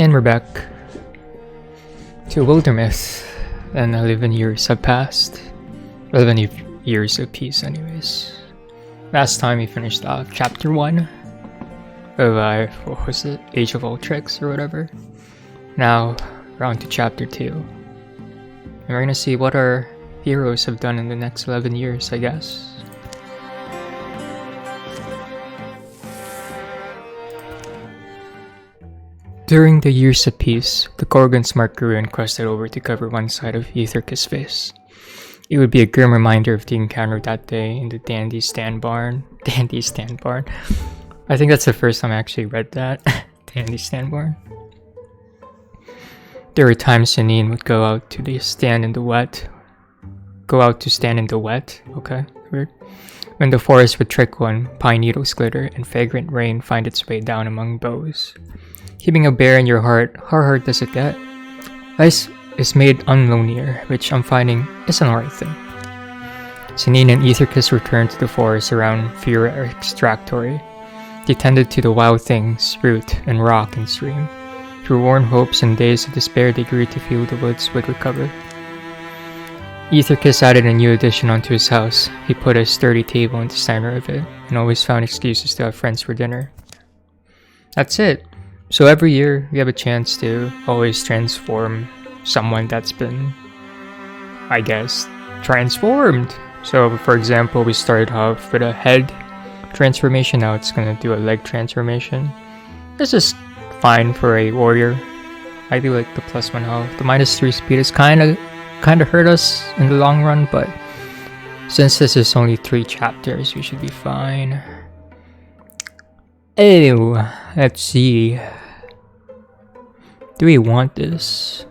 And we're back to Wildermyth, and 11 years have passed. 11 years of peace anyways. Last time we finished off chapter 1 of, what was it? Age of Ulstryx or whatever. Now, we're on to chapter 2. And we're gonna see what our heroes have done in the next 11 years, I guess. During the years of peace, the Gorgon's Mark grew and crested over to cover one side of Ethercus' face. It would be a grim reminder of the encounter that day in the Dandy Stand Barn. Dandy Stand Barn. I think that's the first time I actually read that. Dandy Stand Barn. There were times Janine would go out to stand in the wet. Okay, weird. When the forest would trickle and pine needles glitter and fragrant rain find its way down among boughs. Keeping a bear in your heart, how hard does it get? Ice is made unlonelier, which I'm finding is an alright thing. Janine and Ethercus returned to the forest around Fura Extractory. They tended to the wild things, root and rock and stream. Through worn hopes and days of despair, they grew to feel the woods would recover. Ethercus added a new addition onto his house. He put a sturdy table in the center of it, and always found excuses to have friends for dinner. That's it. So every year, we have a chance to always transform someone that's been, I guess, transformed. So for example, we started off with a head transformation, now it's gonna do a leg transformation. This is fine for a warrior. I do like the +1 health. The -3 speed is kinda hurt us in the long run, but since this is only 3 chapters, we should be fine. Oh, let's see. Do we want this?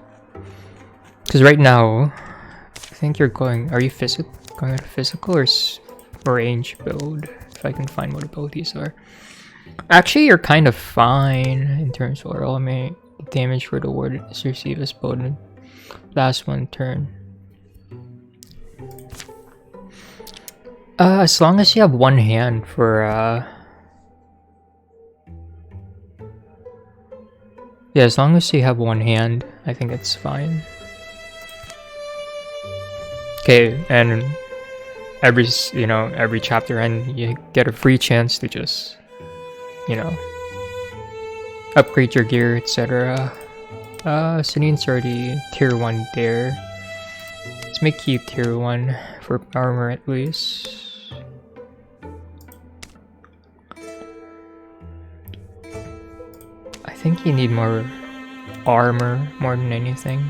Because right now, I think you're going. Are you going at a physical or range build? If I can find what abilities are. Actually, you're kind of fine in terms of oral damage for the ward is received as bonus. Last one turn. As long as you have one hand for yeah, as long as you have one hand, I think it's fine. Okay, and every chapter end, you get a free chance to just, upgrade your gear, etc. Sanine's already tier 1 there. Let's make you tier 1 for armor at least. I think you need more armor more than anything.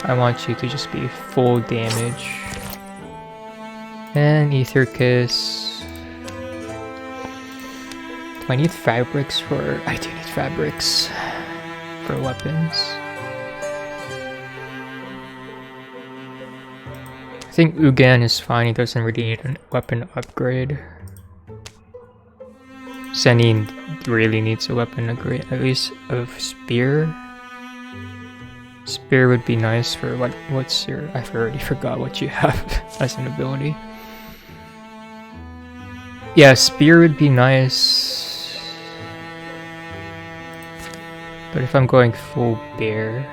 I want you to just be full damage. And Ethercus. Do I need fabrics for... I do need fabrics for weapons. I think Ugan is fine, he doesn't really need a weapon upgrade. Janine really needs a weapon upgrade, at least a spear. Spear would be nice for what's your... I've already forgot what you have as an ability. Yeah, spear would be nice. But if I'm going full bear,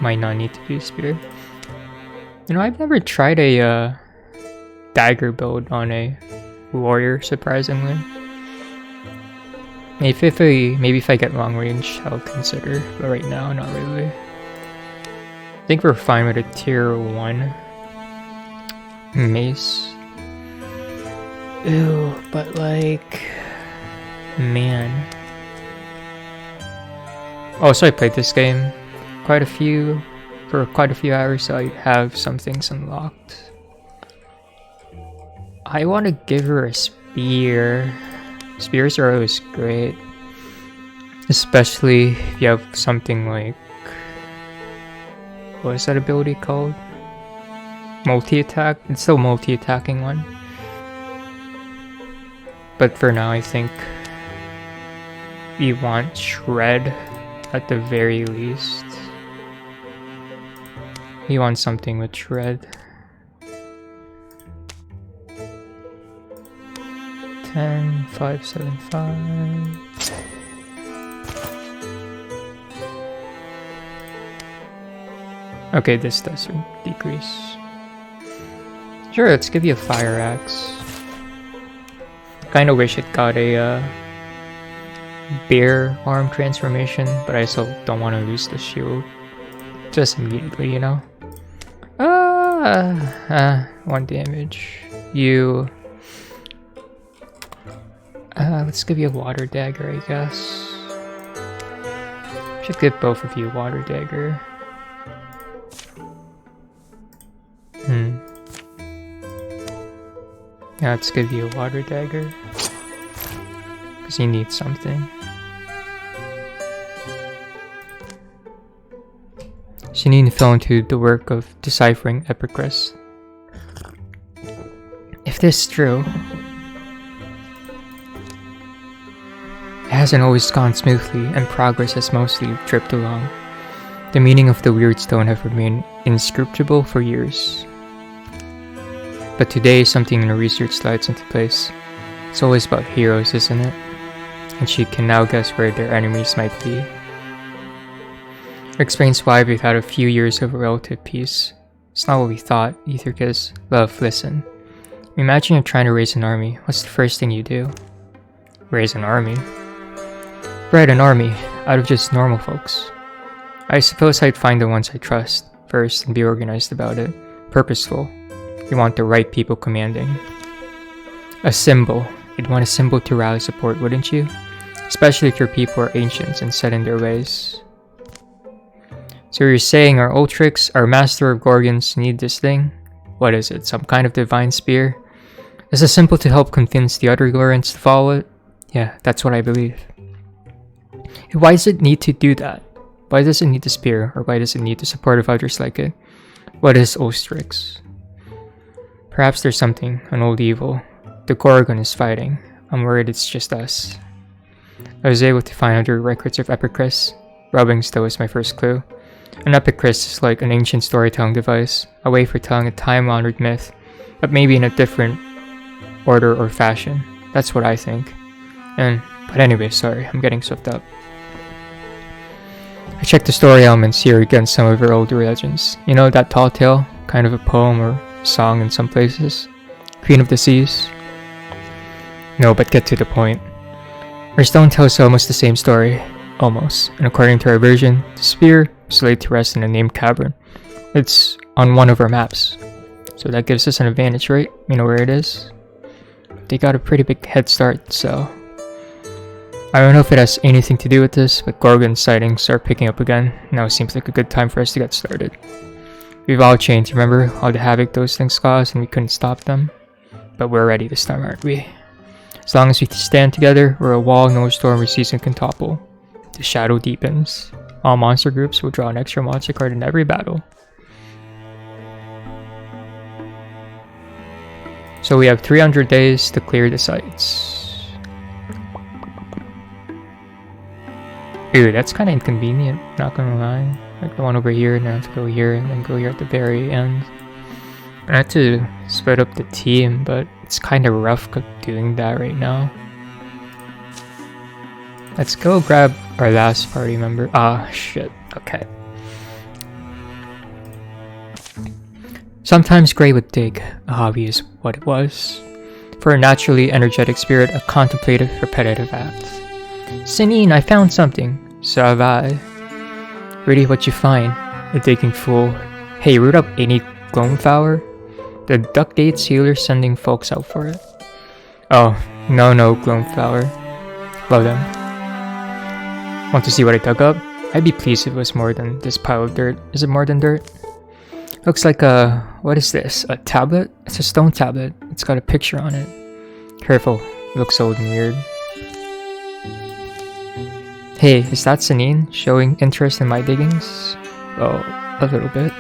might not need to do spear. I've never tried a dagger build on a warrior, surprisingly. Maybe if I get long range, I'll consider, but right now, not really. I think we're fine with a tier 1 mace. Ew, but like, man. Also, I played this game for quite a few hours, so I have some things unlocked. I want to give her a spear. Spears are always great, especially if you have something like, what is that ability called? Multi-attack? It's still multi-attacking one. But for now, I think we want Shred at the very least. We want something with Shred. 10, 5, 7, 5. Okay, this does decrease. Sure, let's give you a fire axe. Kinda wish it got a bear arm transformation, but I still don't want to lose the shield just immediately, you know? 1 damage. You... let's give you a water dagger, I guess. Should give both of you a water dagger. Yeah, let's give you a water dagger. Because you need something. Janine fell into the work of deciphering Ethercus. If this is true, it hasn't always gone smoothly, and progress has mostly tripped along. The meaning of the weird stone have remained inscrutable for years. But today, something in her research slides into place. It's always about heroes, isn't it? And she can now guess where their enemies might be. It explains why we've had a few years of relative peace. It's not what we thought, Ethercus. Love, listen. Imagine you're trying to raise an army. What's the first thing you do? Raise an army? Right, an army, out of just normal folks. I suppose I'd find the ones I trust first and be organized about it. Purposeful. You want the right people commanding. A symbol. You'd want a symbol to rally support, wouldn't you? Especially if your people are ancients and set in their ways. So you're saying our Ulstryx, our master of Gorgons, need this thing? What is it, some kind of divine spear? Is a symbol to help convince the other Gorgons to follow it? Yeah, that's what I believe. Why does it need to do that? Why does it need the spear, or why does it need the support of others like it? What is Ulstryx? Perhaps there's something, an old evil. The Gorgon is fighting. I'm worried it's just us. I was able to find other records of Ethercus. Rubbings, though, is my first clue. An Ethercus is like an ancient storytelling device, a way for telling a time-honored myth, but maybe in a different order or fashion. That's what I think. But anyway, sorry, I'm getting swept up. I checked the story elements here against some of her older legends. You know that tall tale? Kind of a poem or song in some places? Queen of the Seas? No, but get to the point. Our stone tells almost the same story. Almost. And according to our version, the spear is laid to rest in a named cavern. It's on one of our maps. So that gives us an advantage, right? You know where it is? They got a pretty big head start, so... I don't know if it has anything to do with this, but Gorgon sightings are picking up again. Now seems like a good time for us to get started. We've all changed, remember? All the havoc those things caused and we couldn't stop them. But we're ready this time, aren't we? As long as we stand together, we're a wall no storm or season can topple. The shadow deepens. All monster groups will draw an extra monster card in every battle. So we have 300 days to clear the sites. Ew, that's kind of inconvenient, not gonna lie. Like the one over here, and I have to go here, and then go here at the very end. I had to split up the team, but it's kind of rough doing that right now. Let's go grab our last party member. Ah, shit. Okay. Sometimes Gray would dig. A hobby is what it was. For a naturally energetic spirit, a contemplative, repetitive act. Sinine, I found something. So have I. Really, what you find? A digging fool. Hey, root up any Gloamflower? The duck dates healer sending folks out for it. Oh, no, Gloamflower. Love them. Want to see what I dug up? I'd be pleased if it was more than this pile of dirt. Is it more than dirt? Looks like a... what is this? A tablet? It's a stone tablet. It's got a picture on it. Careful. It looks old and weird. Hey, is that Sinine showing interest in my diggings? Oh, a little bit.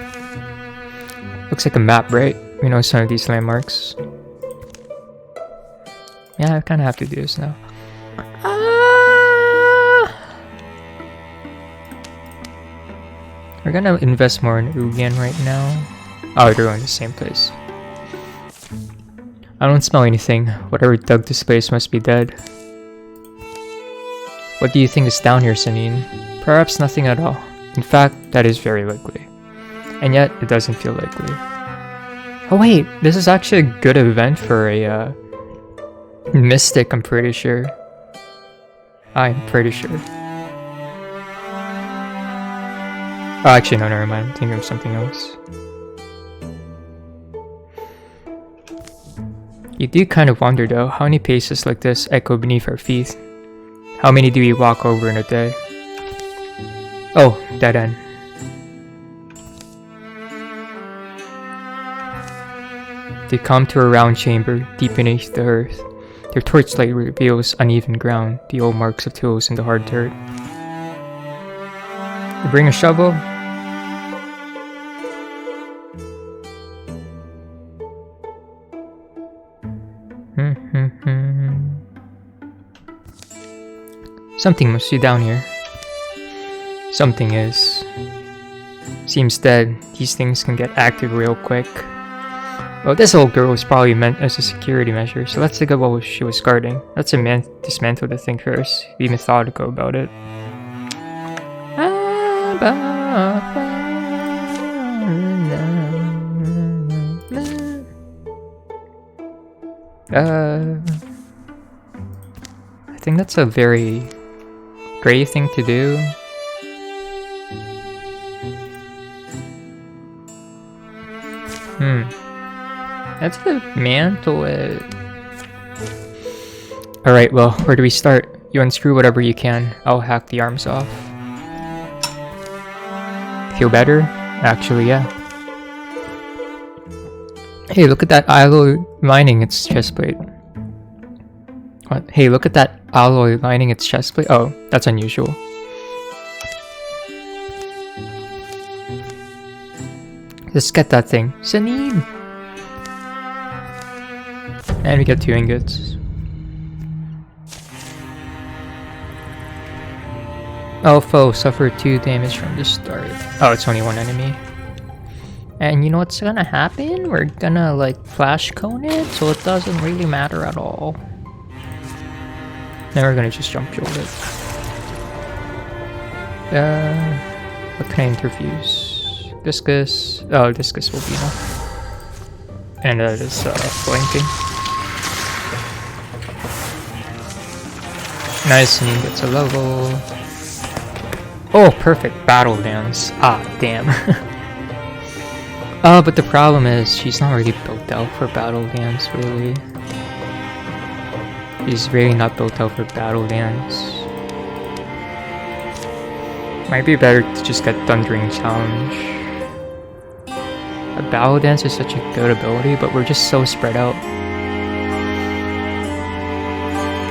Looks like a map, right? We know some of these landmarks. Yeah, I kind of have to do this now. We're gonna invest more in Ugian right now. Oh, they're going to the same place. I don't smell anything. Whatever dug this place must be dead. What do you think is down here, Sanine? Perhaps nothing at all. In fact, that is very likely. And yet, it doesn't feel likely. Oh wait, this is actually a good event for a mystic, I'm pretty sure. I'm pretty sure. Oh, actually, no, never mind. I'm thinking of something else. You do kind of wonder though, how many paces like this echo beneath our feet? How many do we walk over in a day? Oh, dead end. They come to a round chamber, deep beneath the earth. Their torchlight reveals uneven ground, the old marks of tools in the hard dirt. You bring a shovel? Something must be down here. Something is. Seems dead. These things can get active real quick. Well, this old girl was probably meant as a security measure, so let's think of what she was guarding. Let's dismantle the thing first. Be methodical about it. I think that's a very great thing to do. Let's mantle it. Alright, well, where do we start? You unscrew whatever you can. I'll hack the arms off. Feel better? Actually, yeah. Hey, look at that alloy lining its chest plate. What? Hey, look at that alloy lining its chest plate. Oh, that's unusual. Let's get that thing. Sanine! And we get 2 ingots. Oh, foe suffered 2 damage from the start. Oh, it's only 1 enemy. And you know what's gonna happen? We're gonna like flash cone it, so it doesn't really matter at all. Then we're gonna just jump shield it. What can I interfuse? Discus. Oh, Discus will be enough. And that is flanking. Nice, and he gets a level. Oh, perfect. Battle dance. Ah, damn. But the problem is, she's not really built out for battle dance, really. She's really not built out for battle dance. Might be better to just get Thundering Challenge. A battle dance is such a good ability, but we're just so spread out.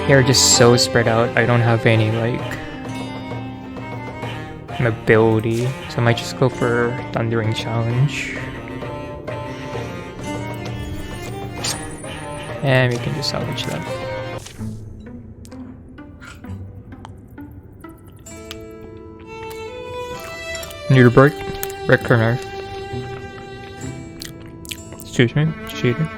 They're just so spread out, I don't have any, like, mobility. So I might just go for Thundering Challenge. And we can just salvage that. Need a break? Break or knife? Excuse me, cheater.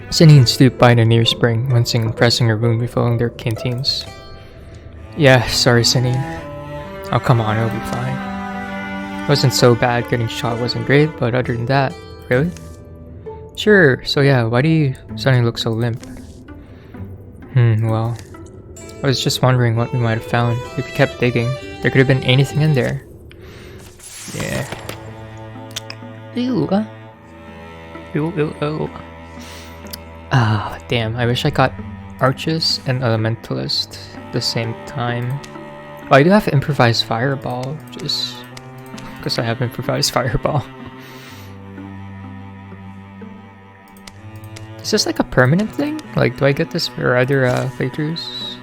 Sanine stooped by the near spring, wincing and pressing her wound refilling their canteens. Yeah, sorry Sanine. Oh come on, it'll be fine. It wasn't so bad, getting shot wasn't great, but other than that, really? Sure, so yeah, why do you suddenly look so limp? Well, I was just wondering what we might have found if we kept digging. There could have been anything in there. Yeah. Ew. Ew, ew, ew. Ah, damn, I wish I got Arches and Elementalist at the same time. Oh, I do have Improvised Fireball, just because I have Improvised Fireball. Is this like a permanent thing? Like, do I get this for other playthroughs?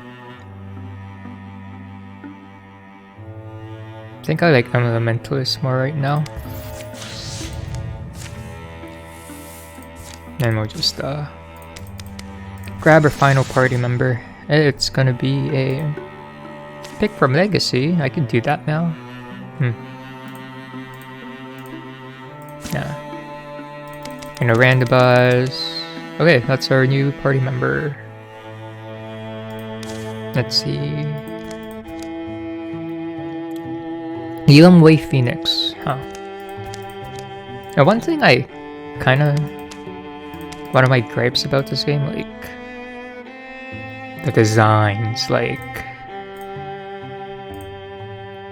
I think I like Elementalist more right now. And we'll just grab our final party member. It's gonna be a pick from Legacy. I can do that now. Yeah. In a randomize. Okay, that's our new party member. Let's see. Wildermyth Phoenix. Huh. Now, one thing I one of my gripes about this game, like the designs, like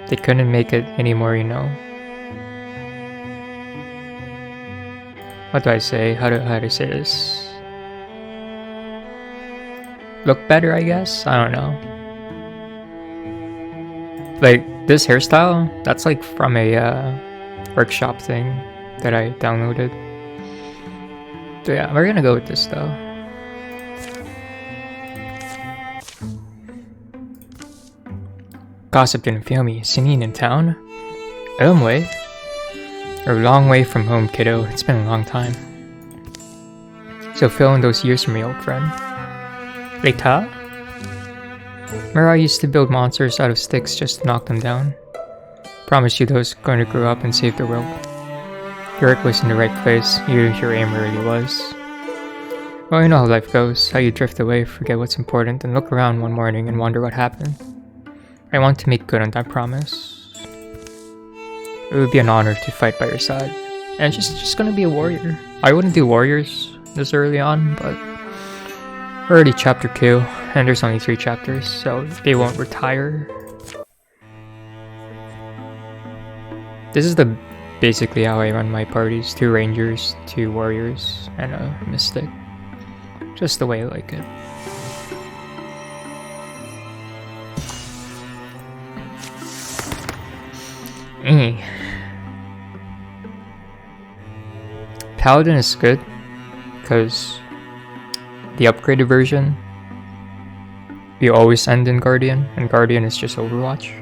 they couldn't make it anymore, you know. What do I say? How do I say this? Look better, I guess? I don't know. Like, this hairstyle, that's like from a workshop thing that I downloaded. So yeah, we're gonna go with this though. Gossip didn't fail me. Singing in town? Elmway? You're a long way from home, kiddo. It's been a long time. So fill in those years for me, old friend. Later? Remember I used to build monsters out of sticks just to knock them down? Promise you those going to grow up and save the world. Your work was in the right place, your aim really was. Well, you know how life goes, how you drift away, forget what's important, and look around one morning and wonder what happened. I want to make good on that promise. It would be an honor to fight by your side. And just gonna be a warrior. I wouldn't do warriors this early on, but we're already chapter 2, and there's only 3 chapters, so they won't retire. This is basically how I run my parties. 2 rangers, 2 warriors, and a mystic. Just the way I like it. Paladin is good because the upgraded version, you always end in Guardian, and Guardian is just Overwatch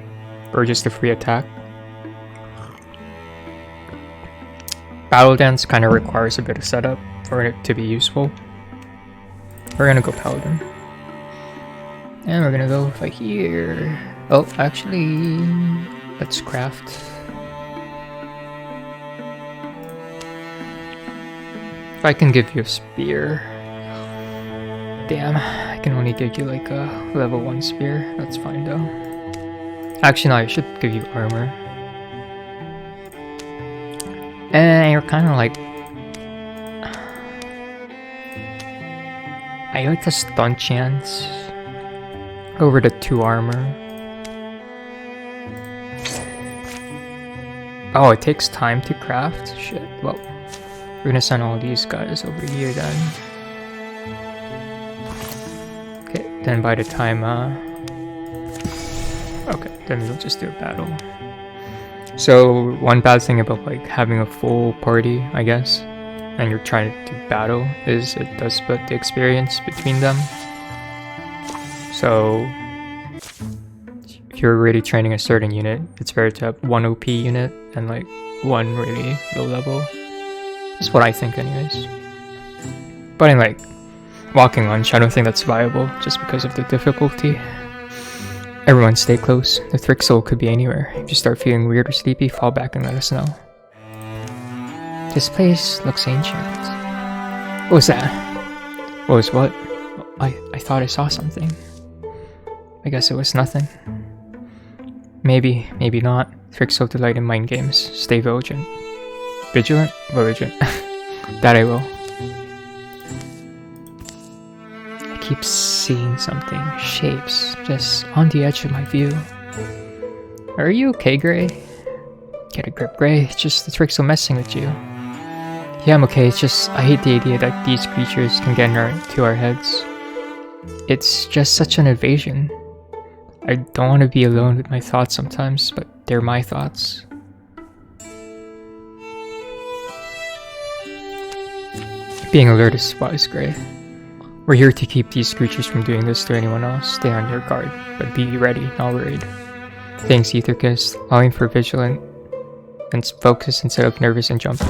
or just a free attack. Battle Dance kind of requires a bit of setup for it to be useful. We're gonna go Paladin, and we're gonna go like here. Oh, actually, let's craft. If I can give you a spear. Damn, I can only give you like a level 1 spear. That's fine though. Actually, no, I should give you armor. And you're kind of like... I like the stun chance over the 2 armor. Oh, it takes time to craft? Shit, well, we're gonna send all these guys over here then. Okay, then by the time, okay, then we'll just do a battle. So, one bad thing about like having a full party, I guess, and you're trying to do battle, is it does split the experience between them. So, if you're really training a certain unit, it's better to have 1 OP unit and like 1 really low level. That's what I think anyways. But in like walking lunch, I don't think that's viable just because of the difficulty. Everyone stay close. The Thrixel could be anywhere. If you start feeling weird or sleepy, fall back and let us know. This place looks ancient. What was that? What was what? I thought I saw something. I guess it was nothing. Maybe, maybe not. Thrixel delight in mind games. Stay vigilant. Vigilant? Vigilant. That I will. I keep seeing something. Shapes. Just on the edge of my view. Are you okay, Gray? Get a grip, Gray. It's just the Thrixel messing with you. Yeah, I'm okay. It's just I hate the idea that these creatures can get into our heads. It's just such an invasion. I don't want to be alone with my thoughts sometimes, but they're my thoughts. Being alert is wise, Gray. We're here to keep these creatures from doing this to anyone else. Stay on your guard, but be ready, not worried. Thanks, Ethercus, allowing for vigilant and focus instead of nervous and jumpy.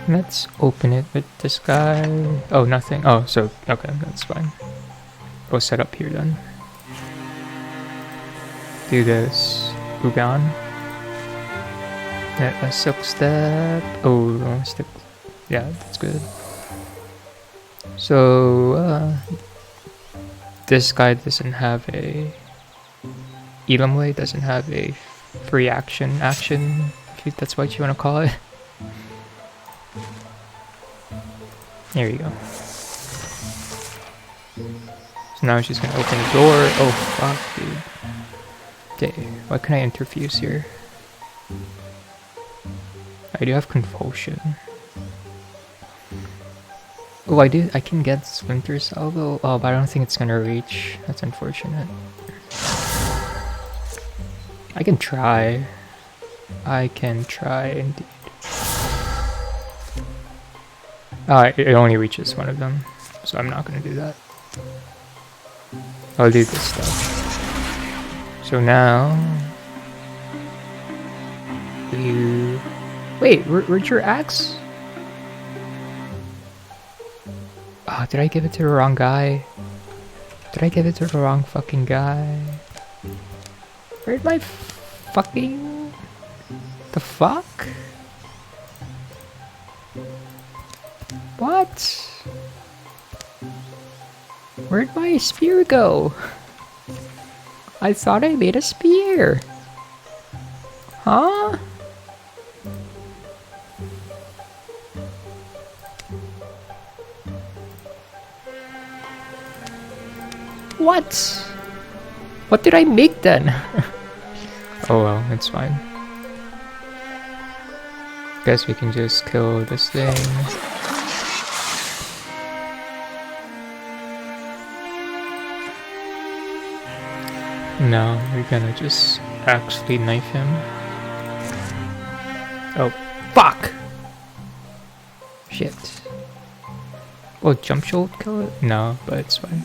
Let's open it with this guy. Oh, nothing. Oh, so, okay, that's fine. Go set up here then. do this. Ugan. Yeah, a silk step. Oh, wrong step. Yeah, that's good. So, this guy doesn't have a... Elamway doesn't have a free action, if that's what you want to call it. There you go. So now she's gonna open the door. Oh fuck, dude. Okay, what can I interfuse here? I do have Convulsion. Oh, I can get Splinter Salvo. Oh, but I don't think it's gonna reach. That's unfortunate. I can try. I can try indeed. It only reaches one of them, so I'm not gonna do that. I'll do this stuff. So now... you... Wait, where'd your axe? Oh, did I give it to the wrong guy? Did I give it to the wrong fucking guy? Where'd my fucking... the fuck? What? Where'd my spear go? I thought I made a spear. Huh? What? What did I make then? Oh well, it's fine. Guess we can just kill this thing. No, we're gonna just actually knife him. Oh, fuck! Shit. Will jump shot kill it? No, but it's fine.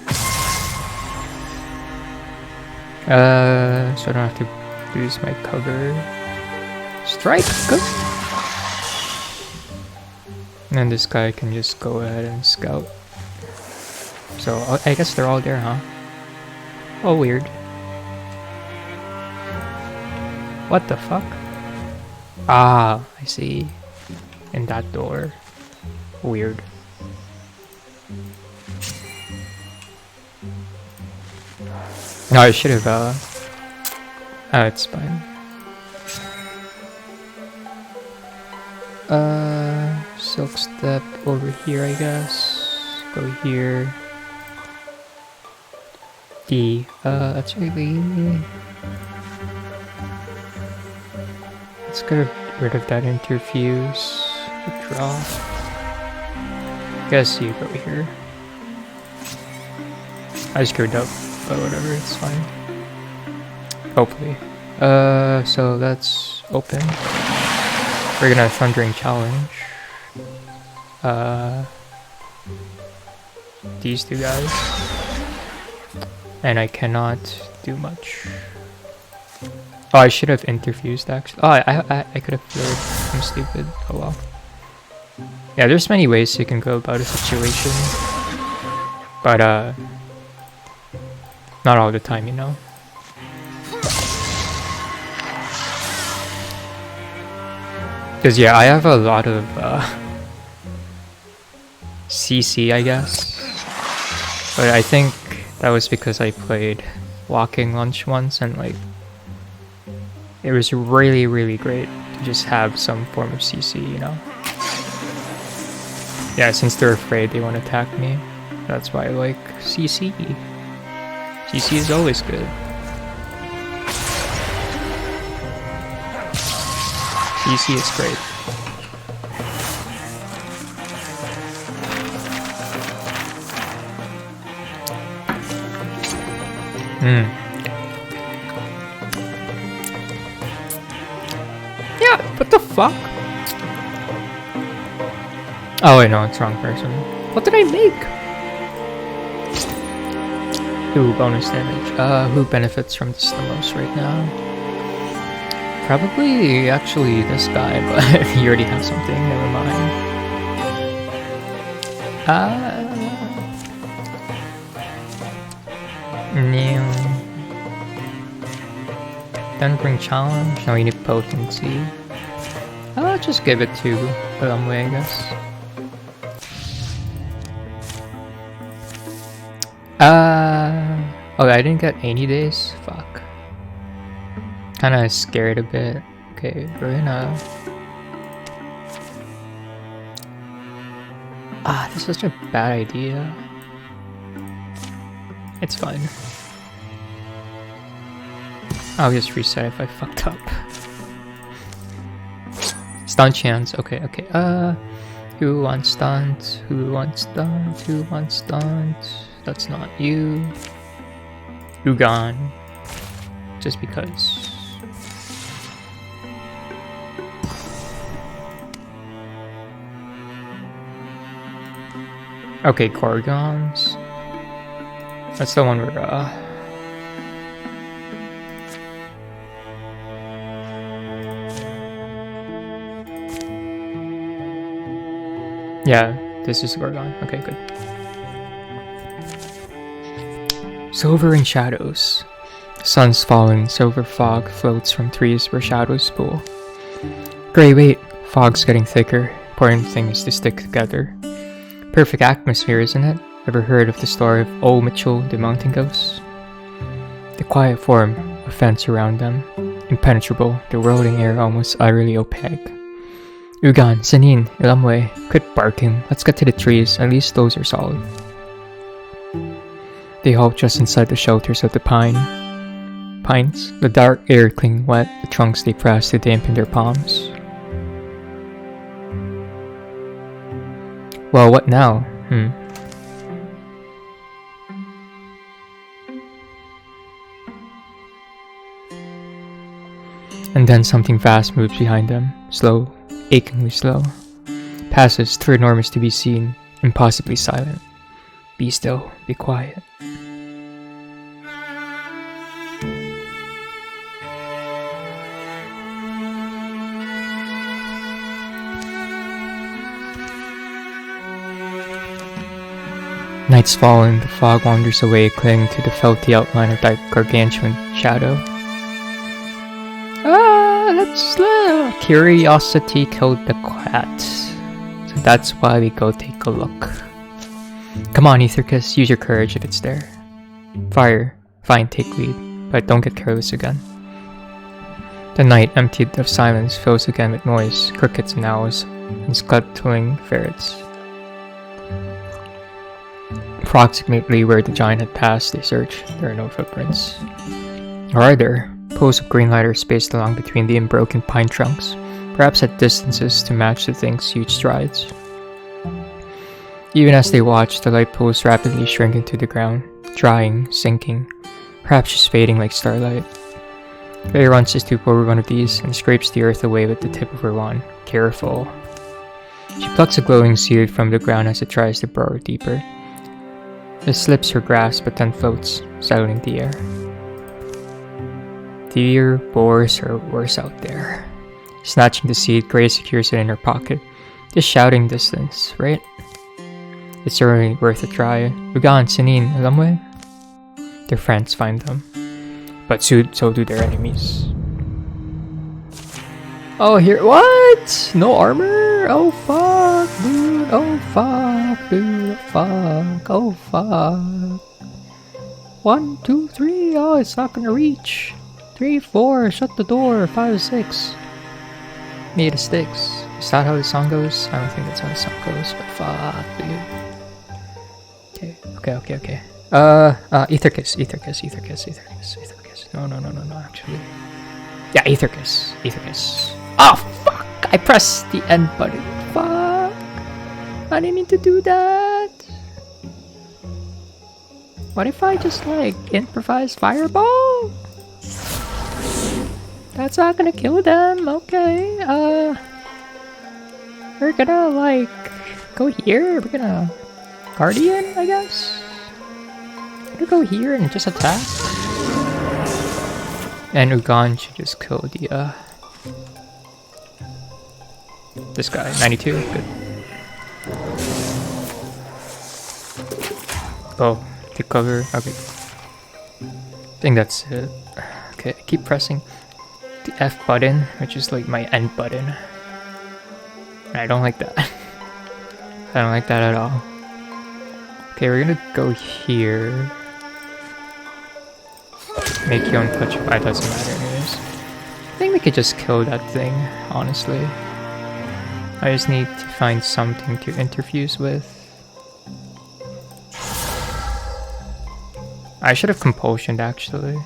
So I don't have to lose my cover. Strike! Go! And then this guy can just go ahead and scout. So, I guess they're all there, huh? Oh, weird. What the fuck? Ah, I see. In that door. Weird. No, I should have, oh, it's fine. Silk step over here, I guess. Go here. D. That's really... Let's get rid of that interfuse. Withdraw. Guess you go here. I screwed up, but whatever, it's fine. Hopefully. So that's open. We're gonna Thundering Challenge. These two guys. And I cannot do much. Oh, I should have interfused actually. Oh, I could have flipped. I'm stupid. Oh well. Yeah, there's many ways you can go about a situation. But, not all the time, you know? Because, yeah, I have a lot of, CC, I guess. But I think that was because I played Walking Lunch once, and, like, it was really, really great to just have some form of CC, you know? Yeah, since they're afraid they won't attack me. That's why I like CC. CC is always good. CC is great. Yeah, what the fuck? Oh wait, no, it's wrong person. What did I make? Ooh, bonus damage. Who benefits from this the most right now? Probably, actually, this guy, but he already has something, never mind. No. Then bring challenge. Now we need potency. I'll just give it to Ulstryx, I guess. Oh, I didn't get 80 days? Fuck. Kinda scared a bit. Okay, we're gonna... this is such a bad idea. It's fine. I'll just reset if I fucked up. Stun chance, okay. Who wants stunt? Who wants stunt? Who wants stunt? That's not you. You gone. Just because. Okay, Gorgons. That's the one where, yeah, this is Gorgon. Okay, good. Silver and shadows. The sun's falling, silver fog floats from trees where shadows pool. Gray, wait, fog's getting thicker. Important thing is to stick together. Perfect atmosphere, isn't it? Ever heard of the story of old Mitchell, the mountain ghost? The quiet form, a fence around them. Impenetrable, the whirling air almost utterly opaque. Ugan, Sanin, Ulstryx, quit barking. Let's get to the trees, at least those are solid. They halt just inside the shelters of the pines. The dark air clinging wet, the trunks they press to dampen their palms. Well, what now? And then something fast moves behind them, slow, achingly slow. Passes, too enormous to be seen, impossibly silent. Be still, be quiet. Night's fallen, the fog wanders away, clinging to the felty outline of that gargantuan shadow. Curiosity killed the cat. So that's why we go take a look. Come on, Ethercus, use your courage if it's there. Fire. Fine, take lead, but don't get careless again. The night, emptied of silence, fills again with noise, crickets and owls, and scuttling ferrets. Approximately where the giant had passed, they search. There are no footprints. Or are there? Poles of green light are spaced along between the unbroken pine trunks, perhaps at distances to match the thing's huge strides. Even as they watch, the light poles rapidly shrink into the ground, drying, sinking, perhaps just fading like starlight. Ray runs to stoop over one of these and scrapes the earth away with the tip of her wand. Careful. She plucks a glowing seed from the ground as it tries to burrow deeper. It slips her grasp but then floats, settling the air. Deer, boars, or worse out there. Snatching the seed, Gray secures it in her pocket. Just shouting distance, right? It's certainly worth a try. Ugan, Sanin, Ulstryx? Their friends find them. But so do their enemies. Oh, here. What? No armor? Oh, fuck, dude. Oh, fuck, dude. Fuck. Oh, fuck. 1, 2, 3. Oh, it's not gonna reach. 3, 4. Shut the door. 5, 6. Made of sticks. Is that how the song goes? I don't think that's how the song goes, but fuck, dude. Okay. Ethercus. No, actually. Yeah, Ethercus. Oh, fuck! I pressed the end button. Fuck! I didn't mean to do that. What if I just, like, improvise fireball? That's not gonna kill them. Okay, we're gonna, like, go here. We're gonna Guardian, I guess? We're gonna go here and just attack. And Ugan should just kill the, this guy. 92, good. Oh, take cover, okay. I think that's it. Okay, keep pressing. the F button, which is like my end button. And I don't like that. I don't like that at all. Okay, we're gonna go here. Make you untouchable. It doesn't matter anyways. I think we could just kill that thing, honestly. I just need to find something to interfuse with. I should have compulsioned actually.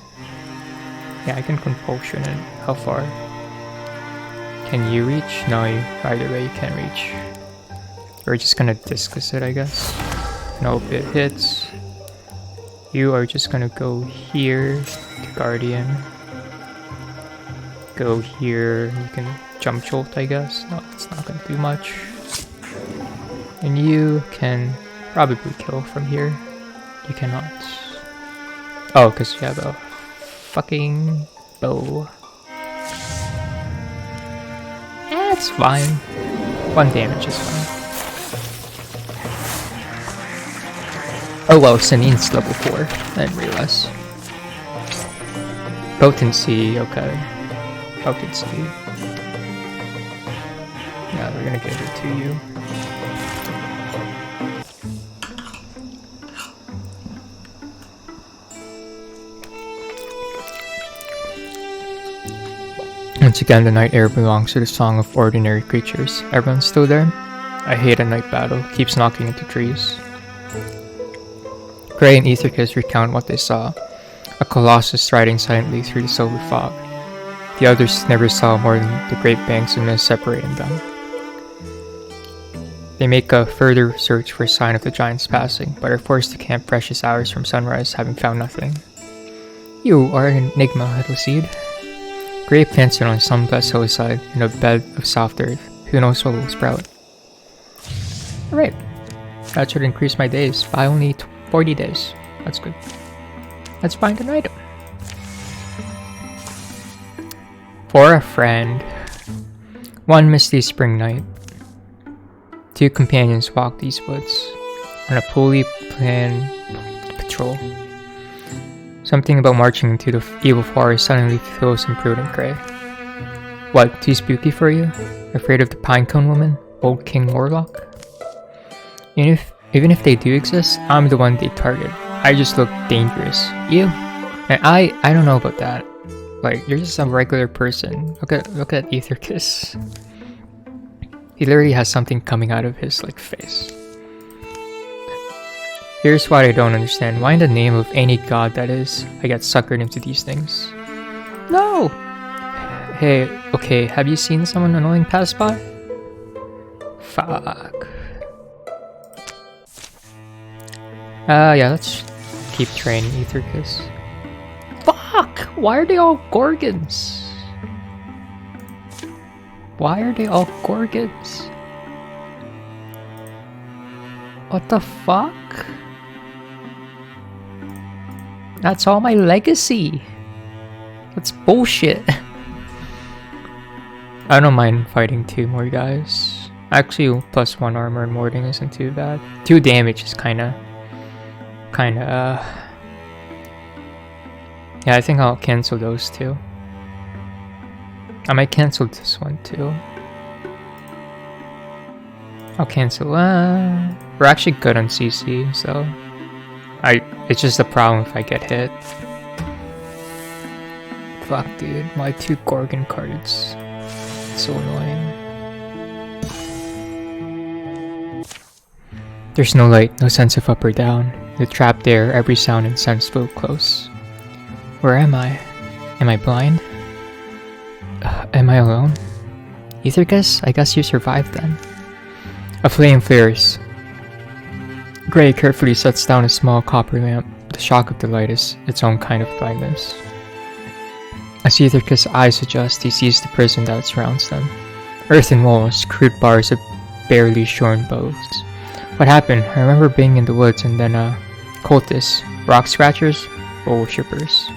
Yeah, I can compulsion it. How far? Can you reach? No, either way you can't reach. We're just gonna discus it, I guess. Nope, it hits. You are just gonna go here to Guardian. Go here, you can jump jolt, I guess. No, it's not gonna do much. And you can probably kill from here. You cannot. Oh, because you have a fucking bow. That's fine. 1 damage is fine. Oh wow, Sanine's level 4. I didn't realize. Potency, okay. Potency. Yeah, we're gonna give it to you. Once again, the night air belongs to the song of ordinary creatures. Everyone's still there? I hate a night battle. Keeps knocking into trees. Gray and Ethercus recount what they saw. A colossus striding silently through the silver fog. The others never saw more than the great banks of mist separating them. They make a further search for a sign of the giants passing, but are forced to camp precious hours from sunrise, having found nothing. You are an enigma, little seed. Gray plants it on some blessed hillside in a bed of soft earth. Who knows what will sprout? Alright. That should increase my days by only 40 days. That's good. Let's find an item. For a friend. One misty spring night. 2 companions walked these woods on a poorly planned patrol. Something about marching into the evil forest suddenly feels imprudent, Gray. What, too spooky for you? Afraid of the Pinecone woman? Old King Warlock? Even if they do exist, I'm the one they target. I just look dangerous. You? And I don't know about that. Like, you're just a regular person. Look at Ethercus. He literally has something coming out of his, like, face. Here's what I don't understand. Why in the name of any god that is, I get suckered into these things? No! Hey, okay, have you seen someone annoying pass by? Fuck. Yeah, let's keep training Ethercus. Fuck! Why are they all Gorgons? Why are they all Gorgons? What the fuck? That's all my legacy. That's bullshit. I don't mind fighting 2 more guys. Actually, +1 armor and warding isn't too bad. 2 damage is kinda. Yeah, I think I'll cancel those 2. I might cancel this one too. I'll cancel. We're actually good on CC, so it's just a problem if I get hit. Fuck, dude, my 2 Gorgon cards. It's so annoying. There's no light, no sense of up or down. The trapped there, every sound and sense feel close. Where am I? Am I blind? Am I alone? Ethercus? I guess you survived then. A flame flares. Gray carefully sets down a small copper lamp. The shock of the light is its own kind of blindness. As Ethercus' eyes adjust, he sees the prison that surrounds them. Earthen walls, crude bars of barely shorn bows. What happened? I remember being in the woods and then cultists, rock scratchers, bow worshippers.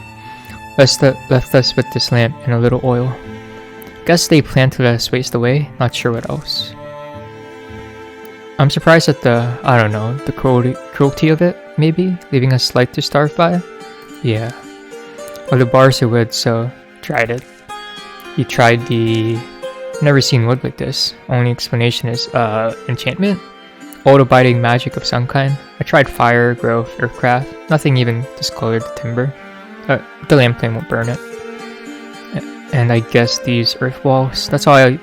Left us with this lamp and a little oil. Guess they plan to let us waste away, not sure what else. I'm surprised at the cruelty of it, maybe? Leaving us light to starve by? Yeah. Well, the bars are wood, so tried it. You tried the... Never seen wood like this. Only explanation is, enchantment? Auto-biting magic of some kind. I tried fire, growth, earthcraft. Nothing even discolored the timber. The lamp flame won't burn it. And I guess these earth walls. That's all I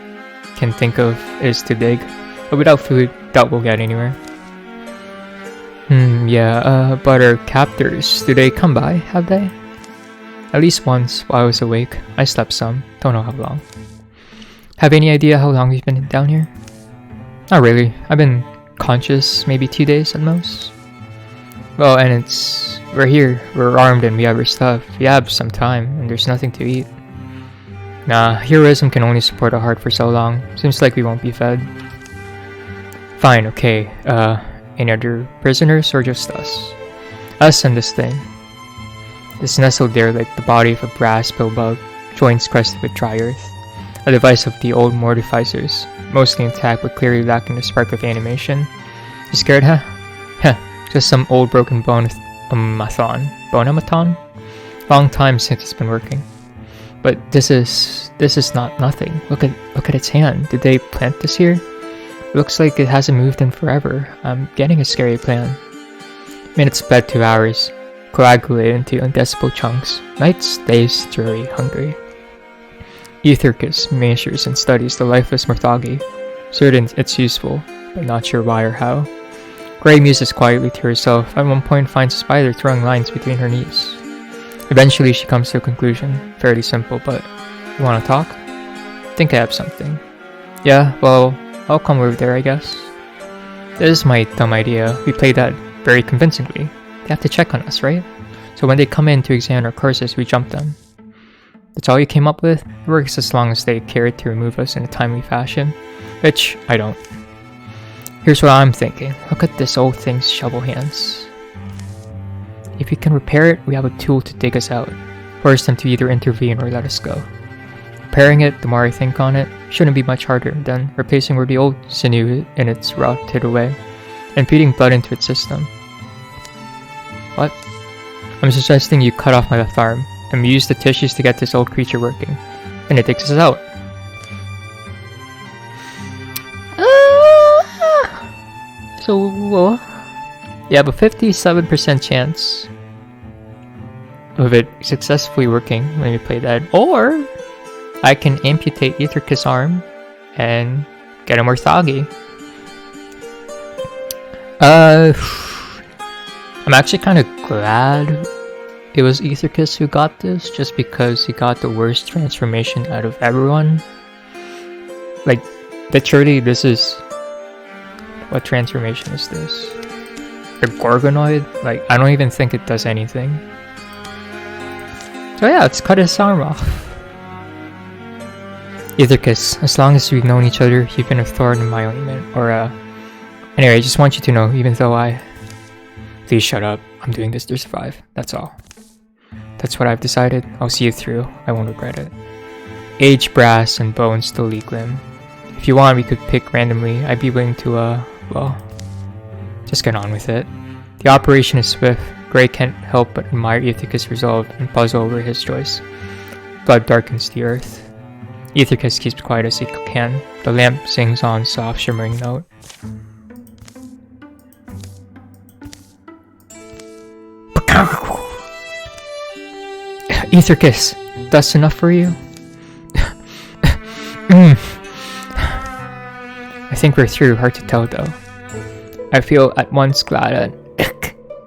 can think of is to dig. But without food, doubt we'll get anywhere. Yeah, but our captors, do they come by, have they? At least once while I was awake. I slept some, don't know how long. Have any idea how long we've been down here? Not really. I've been conscious maybe 2 days at most. Well, and we're here, we're armed and we have our stuff. We have some time and there's nothing to eat. Nah, heroism can only support a heart for so long. Seems like we won't be fed. Fine, okay. Any other prisoners or just us? Us and this thing. It's nestled there like the body of a brass pillbug, joints crusted with dry earth. A device of the old mortificers, mostly intact but clearly lacking the spark of animation. You scared, huh? Heh, just some old broken bonemathon. Bonemathon? Long time since it's been working. But this is not nothing. Look at its hand. Did they plant this here? Looks like it hasn't moved in forever. I'm getting a scary plan. Minutes sped 2 hours, coagulated into indecibel chunks. Nights, days, dreary, hungry. Ethercus measures and studies the lifeless Morthagi, certain it's useful, but not sure why or how. Gray muses quietly to herself, at one point finds a spider throwing lines between her knees. Eventually she comes to a conclusion, fairly simple, but you wanna talk? Think I have something. Yeah, well, I'll come over there I guess. This is my dumb idea, we played that very convincingly. They have to check on us, right? So when they come in to examine our courses, we jump them. That's all you came up with? It works as long as they care to remove us in a timely fashion. Which, I don't. Here's what I'm thinking. Look at this old thing's shovel hands. If we can repair it, we have a tool to dig us out. Force them to either intervene or let us go. Repairing it, the more I think on it, shouldn't be much harder than replacing where the old sinew in its rotted away, and feeding blood into its system. What? I'm suggesting you cut off my left arm, and we use the tissues to get this old creature working, and it takes us out. So, you have a 57% chance of it successfully working when we play that, or I can amputate Ethercus' arm and get a Morthagi. I'm actually kind of glad it was Ethercus who got this, just because he got the worst transformation out of everyone. Like, literally, this is... What transformation is this? A Gorgonoid? Like, I don't even think it does anything. So yeah, let's cut his arm off. Ethercus, as long as we've known each other, you've been a thorn in my ointment. Or, anyway, I just want you to know, even though Please shut up. I'm doing this to survive. That's all. That's what I've decided. I'll see you through. I won't regret it. Aged brass and bones still leak limb. If you want, we could pick randomly. I'd be willing to, well, just get on with it. The operation is swift. Gray can't help but admire Ethercus' resolve and puzzle over his choice. Blood darkens the earth. Ethercus keeps quiet as he can. The lamp sings on soft shimmering note. Ethercus, that's enough for you? I think we're through, hard to tell though. I feel at once glad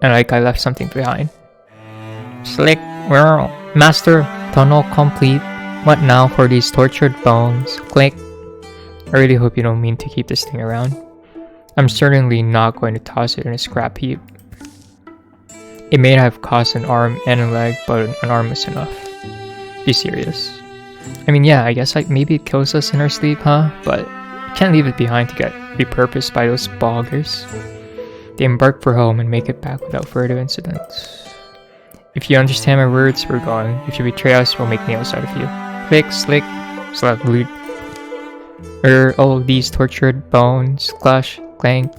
and like I left something behind. Slick, well, master, tunnel complete. What now for these tortured bones? Click. I really hope you don't mean to keep this thing around. I'm certainly not going to toss it in a scrap heap. It may have cost an arm and a leg, but an arm is enough. Be serious. I mean, yeah, I guess like maybe it kills us in our sleep, huh? But you can't leave it behind to get repurposed by those boggers. They embark for home and make it back without further incidents. If you understand my words, we're going. If you betray us, we'll make nails out of you. Click, slick, slap, loot. Oh, these tortured bones. Clash, clank.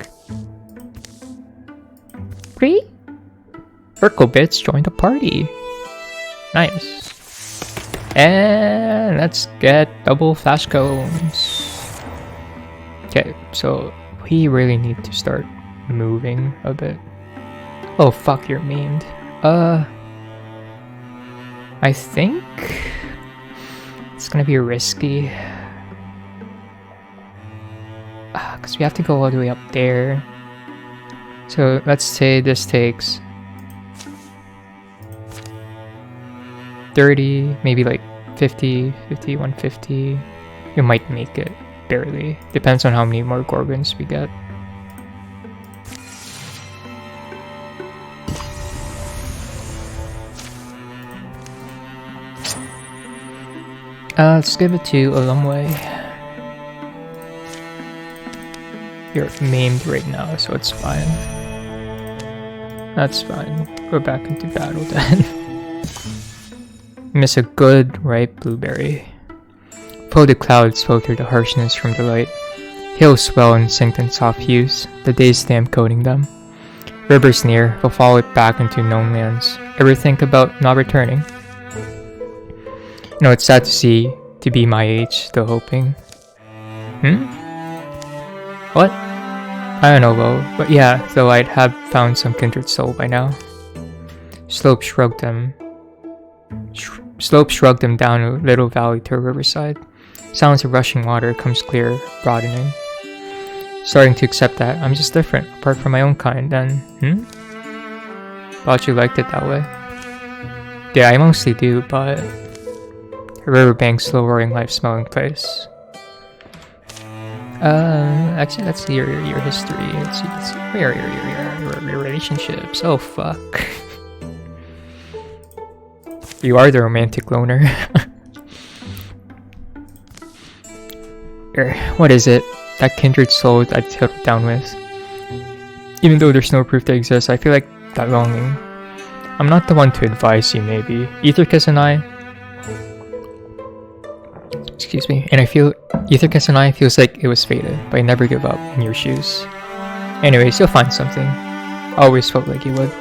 Urko bits joined the party. Nice. And let's get double flash cones. Okay, so we really need to start moving a bit. Oh fuck, you're memed. I think it's gonna be risky. Because we have to go all the way up there. So let's say this takes 30, maybe like 50, 150. You might make it, barely. Depends on how many more Gorgons we get. Let's give it to Ulumwe. You're maimed right now, so it's fine. That's fine. Go back into battle then. Miss a good, ripe blueberry. Pull the clouds filter the harshness from the light. Hills swell and sink in soft hues, the day's stamp coating them. Rivers near, we'll follow it back into known lands. Ever think about not returning? You know, it's sad to be my age, still hoping. What? I don't know though, but yeah, though I'd have found some kindred soul by now. Slope shrugged them down a little valley to a riverside. Sounds of rushing water comes clear, broadening. Starting to accept that I'm just different, apart from my own kind, then, Thought you liked it that way. Yeah, I mostly do, but a riverbank, slow roaring life smelling place. Actually, let's see your history. Let's see your relationships. Oh fuck. You are the romantic loner. What is it? That kindred soul I'd settled down with. Even though there's no proof they exist, I feel like that longing. I'm not the one to advise you, maybe. Ethercus and I... Excuse me. And I feel... Ethercus and I feels like it was fated, but I never give up in your shoes. Anyways, you'll find something. Always felt like you would.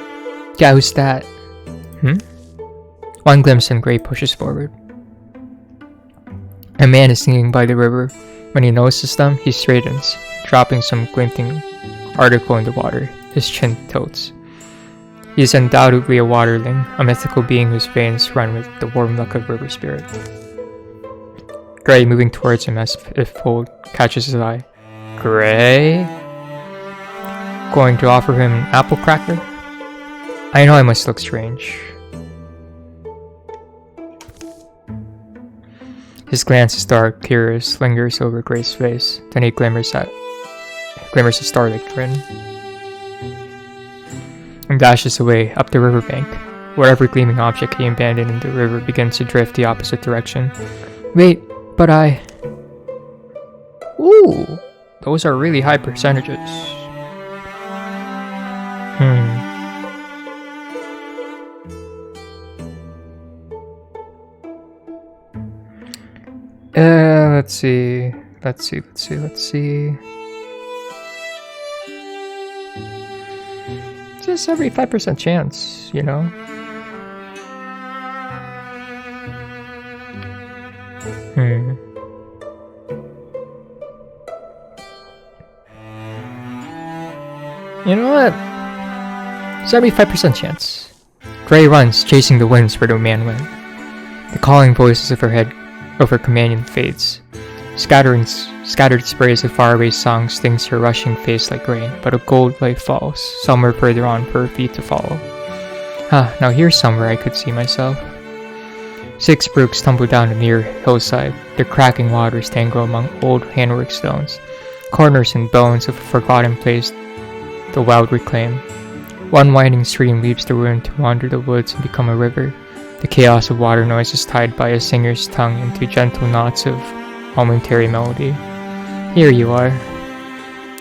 Yeah, who's that? One glimpse and Gray pushes forward. A man is singing by the river. When he notices them, he straightens, dropping some glinting article in the water. His chin tilts. He is undoubtedly a waterling, a mythical being whose veins run with the warm luck of river spirit. Gray, moving towards him as if pulled, catches his eye. Gray? Going to offer him an apple cracker? I know I must look strange. His glance is dark, curious, lingers over Gray's face, then he glimmers a starlit grin. And dashes away, up the riverbank. Whatever gleaming object he abandoned in the river begins to drift the opposite direction. Wait, but I... Ooh, those are really high percentages. Let's see. Just every 5% chance, you know? You know what? It's every 5% chance. Gray runs, chasing the winds where the man went. The calling voices of her companion fades. Scattered sprays of faraway songs stings her rushing face like rain, but a gold light falls, somewhere further on for her feet to follow. Now here's somewhere I could see myself. 6 brooks tumble down a near hillside, their cracking waters tangle among old handwork stones, corners and bones of a forgotten place the wild reclaim. One winding stream leaves the ruin to wander the woods and become a river. The chaos of water noise is tied by a singer's tongue into gentle knots of momentary melody. Here you are.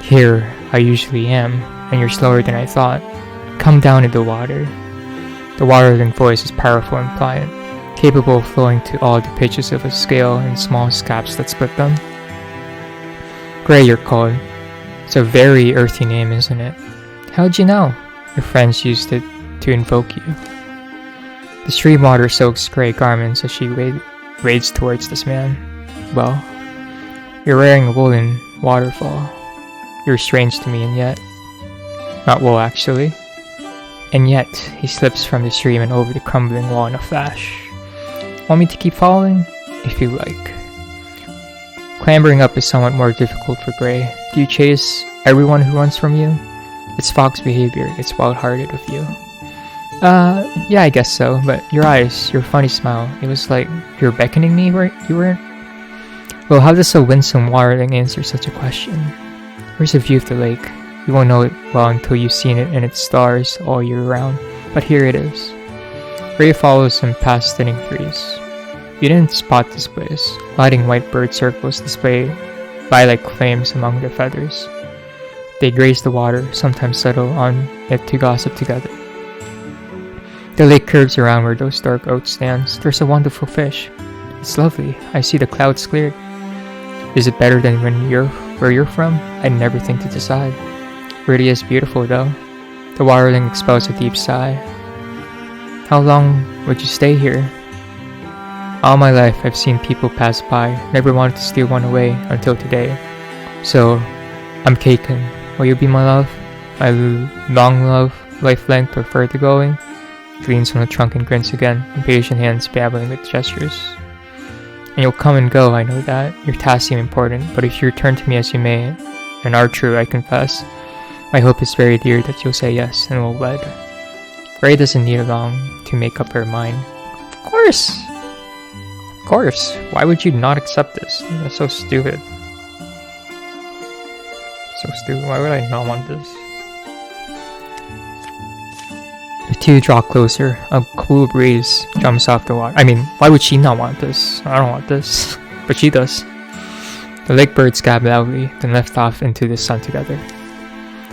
Here I usually am, and you're slower than I thought. Come down in the water. The waterling voice is powerful and pliant, capable of flowing to all the pitches of a scale and small scaps that split them. Gray, you're called. It's a very earthy name, isn't it? How'd you know? Your friends used it to invoke you. The stream water soaks Gray garments as she wades towards this man. Well, you're wearing a woolen waterfall. You're strange to me, and yet... Not wool, actually. And yet, he slips from the stream and over the crumbling wall in a flash. Want me to keep following? If you like. Clambering up is somewhat more difficult for Gray. Do you chase everyone who runs from you? It's fox behavior. It's wild-hearted of you. Yeah, I guess so. But your eyes, your funny smile, it was like you were beckoning me, you weren't? Well, how does a winsome waterling answer such a question? Where's the view of the lake? You won't know it well until you've seen it in its stars all year round. But here it is. Gray follows him past thinning trees. You didn't spot this place. Lighting white bird circles display lilac flames among their feathers. They graze the water, sometimes settle on it to gossip together. The lake curves around where those dark oaks stands. There's a wonderful fish. It's lovely. I see the clouds cleared. Is it better than where you're from? I never think to decide. Really is beautiful though. The waterling expels a deep sigh. How long would you stay here? All my life I've seen people pass by, never wanted to steal one away until today. So, I'm Kaiken. Will you be my love? My long love, life length or further going? He leans on the trunk and grins again, impatient hands babbling with gestures. And you'll come and go, I know that. Your tasks seem important, but if you return to me as you may, and are true, I confess, my hope is very dear that you'll say yes and we'll wed. Ray doesn't need long to make up her mind. Of course! Of course! Why would you not accept this? That's so stupid. So stupid. Why would I not want this? The two draw closer. A cool breeze jumps off the water. I mean, why would she not want this? I don't want this. But she does. The lake birds gab loudly, then lift off into the sun together.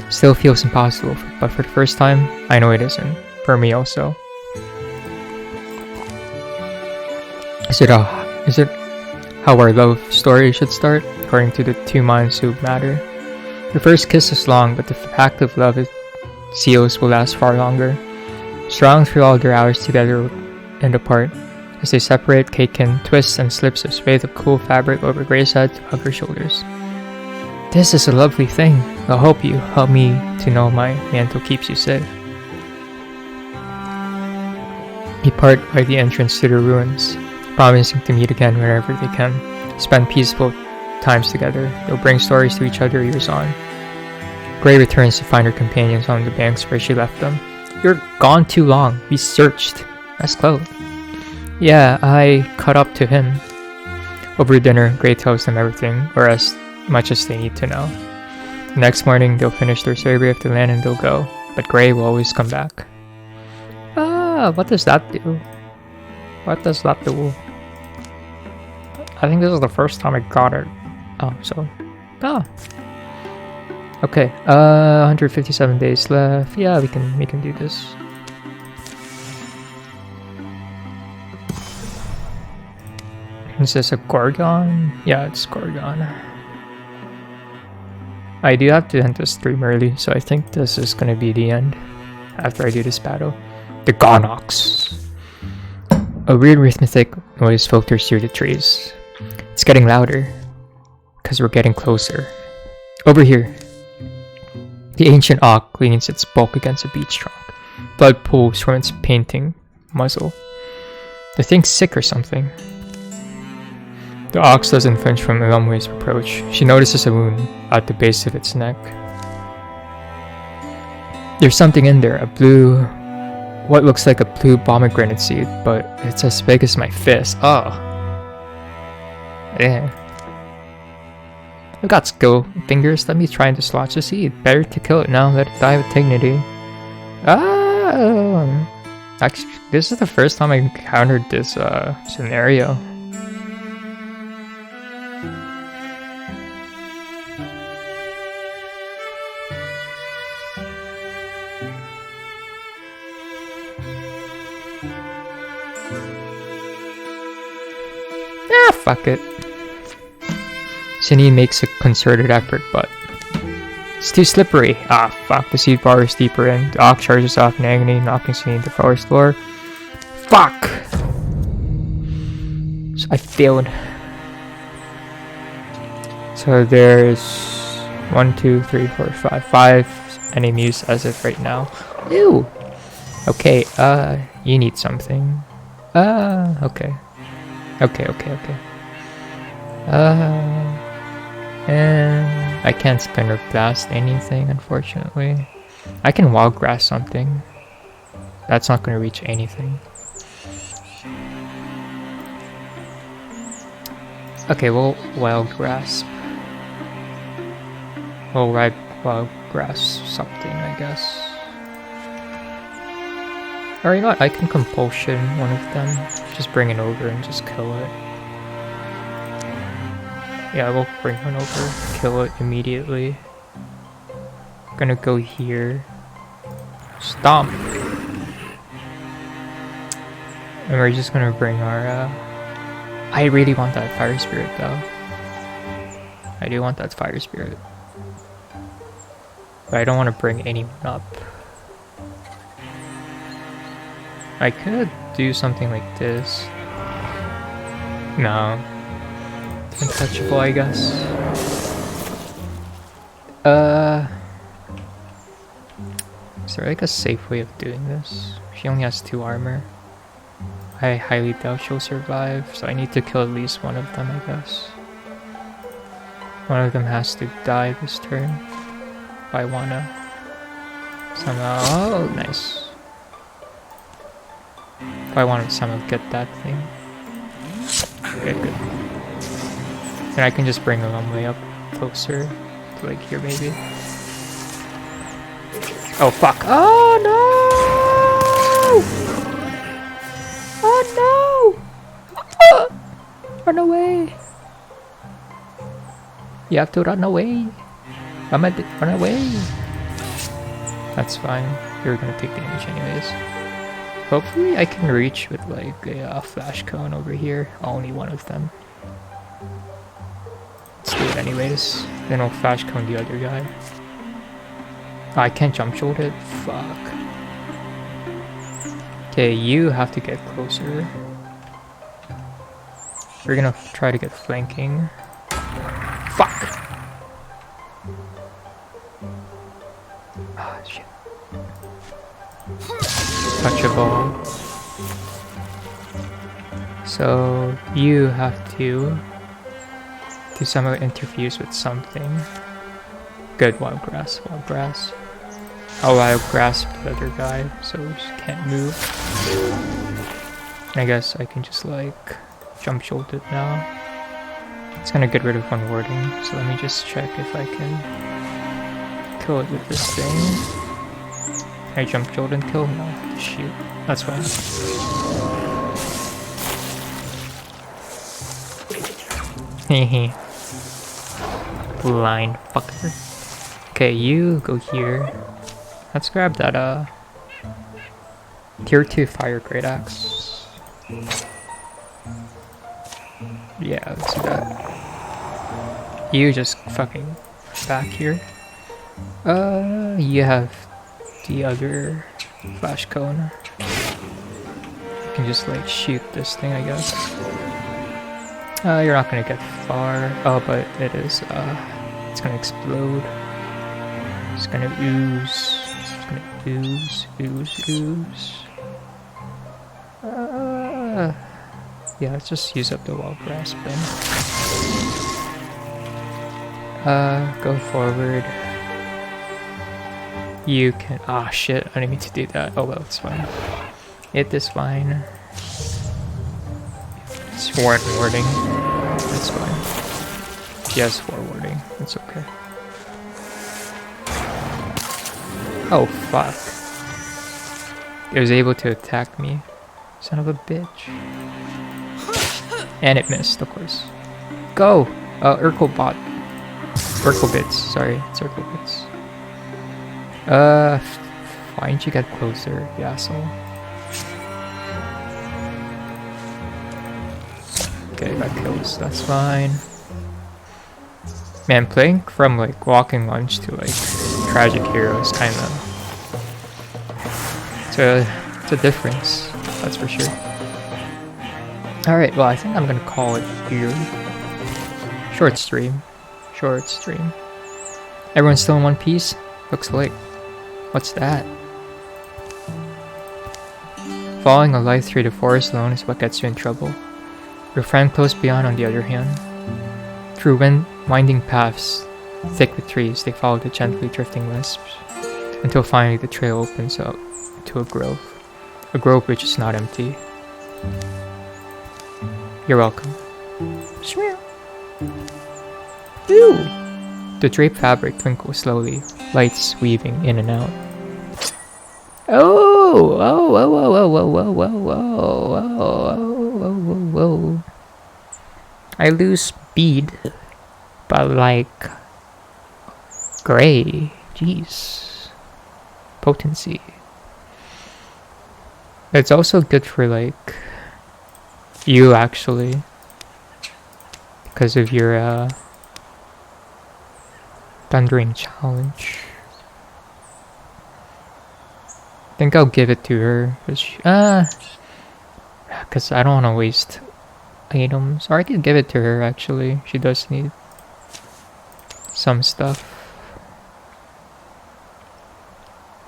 Still feels impossible, but for the first time, I know it isn't. For me also. Is it how our love story should start, according to the two minds who matter? The first kiss is long, but the pact of love it seals will last far longer. Strong through all their hours together and apart. As they separate, Kaiken twists and slips a swathe of cool fabric over Gray's head to hug her shoulders. This is a lovely thing. I'll help you. Help me to know my mantle keeps you safe. We part by the entrance to the ruins, promising to meet again wherever they can. Spend peaceful times together. They'll bring stories to each other years on. Gray returns to find her companions on the banks where she left them. You're gone too long. We searched. That's close. Yeah, I caught up to him. Over dinner, Gray tells them everything, or as much as they need to know. The next morning, they'll finish their survey of the land and they'll go. But Gray will always come back. What does that do? What does that do? I think this is the first time I got it. Okay, 157 days left. Yeah, we can do this. Is this a Gorgon? Yeah, it's Gorgon. I do have to end this stream early, so I think this is gonna be the end after I do this battle. The Gonox. A weird rhythmic noise filters through the trees. It's getting louder, because we're getting closer. Over here. The ancient oak leans its bulk against a beech trunk. Blood pools from its painting muzzle. The thing's sick or something. The ox doesn't flinch from Wildermyth's approach. She notices a wound at the base of its neck. There's something in there, what looks like a blue pomegranate seed, but it's as big as my fist. Oh. Yeah. I've got skill fingers, let me try and dislodge the seed. Better to kill it now, let it die with dignity. Actually, this is the first time I encountered this scenario. Fuck it. Cindy makes a concerted effort, but it's too slippery. Fuck. The seed bar is deeper in. The ox charges off in agony, knocking Cindy to the forest floor. Fuck! So I failed. So there's 1, 2, 3, 4, 5. 5 enemies as of right now. Ew! Okay, you need something. Okay. Okay. And I can't spin or blast anything, unfortunately. I can wild grass something. That's not gonna reach anything. Okay, we'll wild grass. We'll wild grass something, I guess. Or you know what? I can compulsion one of them. Just bring it over and just kill it. Yeah, we'll bring one over, kill it immediately. Gonna go here. Stomp! And we're just gonna bring our, I really want that fire spirit though. I do want that fire spirit. But I don't want to bring anyone up. I could do something like this. No. Untouchable, I guess. Is there like a safe way of doing this? She only has 2 armor. I highly doubt she'll survive, so I need to kill at least one of them, I guess. One of them has to die this turn. If I wanna somehow... Oh, nice. If I want to somehow get that thing. Okay, good. Then I can just bring a long way up closer to like here maybe. Oh fuck! Oh no! Oh no! Run away! You have to run away! Run away! That's fine. You're gonna take damage anyways. Hopefully I can reach with like a flash cone over here. Only one of them. Let's do it anyways. Then I'll flash cone the other guy. Oh, I can't jump shoot it? Fuck. Okay, you have to get closer. We're gonna try to get flanking. Fuck! Ah, shit. Touchable. So you have to somehow interfuse with something. Good, wild grass. I'll wild grasp the other guy, so we just can't move. I guess I can just like jump shoot it now. It's gonna get rid of one warding, so let me just check if I can kill it with this thing. Can I jump shoot and kill? No. Shoot. That's fine. Hehe. Blind fucker. Okay, you go here. Let's grab that tier 2 fire great axe. Yeah, let's do that. You just fucking back here. You have the other flash cone. You can just like shoot this thing, I guess. You're not gonna get far. Oh, but it is, it's gonna explode. It's gonna ooze. It's gonna ooze. Yeah, let's just use up the wall grasp then. Go forward. You can, ah shit, I didn't mean to do that. Oh well, it's fine. It is fine. It's warding. That's fine. She has 4 warding. It's okay. Oh fuck. It was able to attack me. Son of a bitch. And it missed, of course. Go! Urkel bot. Urkel bits. Sorry, it's Urkel bits. Why didn't you get closer, you asshole? Okay, that kills. That's fine. Man, playing from like Walking Lunch to like Tragic Heroes, kinda. It's a difference, that's for sure. Alright, well I think I'm gonna call it here. Short stream. Short stream. Everyone's still in one piece? Looks like. What's that? Following a light through the forest alone is what gets you in trouble. Your friend close beyond, on the other hand. Through winding paths, thick with trees, they follow the gently drifting wisps, until finally the trail opens up to a grove. A grove which is not empty. You're welcome. Ew! The draped fabric twinkles slowly, lights weaving in and out. Oh! Oh! Whoa! Whoa! Whoa! Whoa! Whoa! Whoa! Whoa! Whoa! Whoa! I lose speed, but like gray. Jeez. Potency. It's also good for like you actually, because of your thundering challenge. I think I'll give it to her because I don't want to waste items. Or I could give it to her actually. She does need some stuff.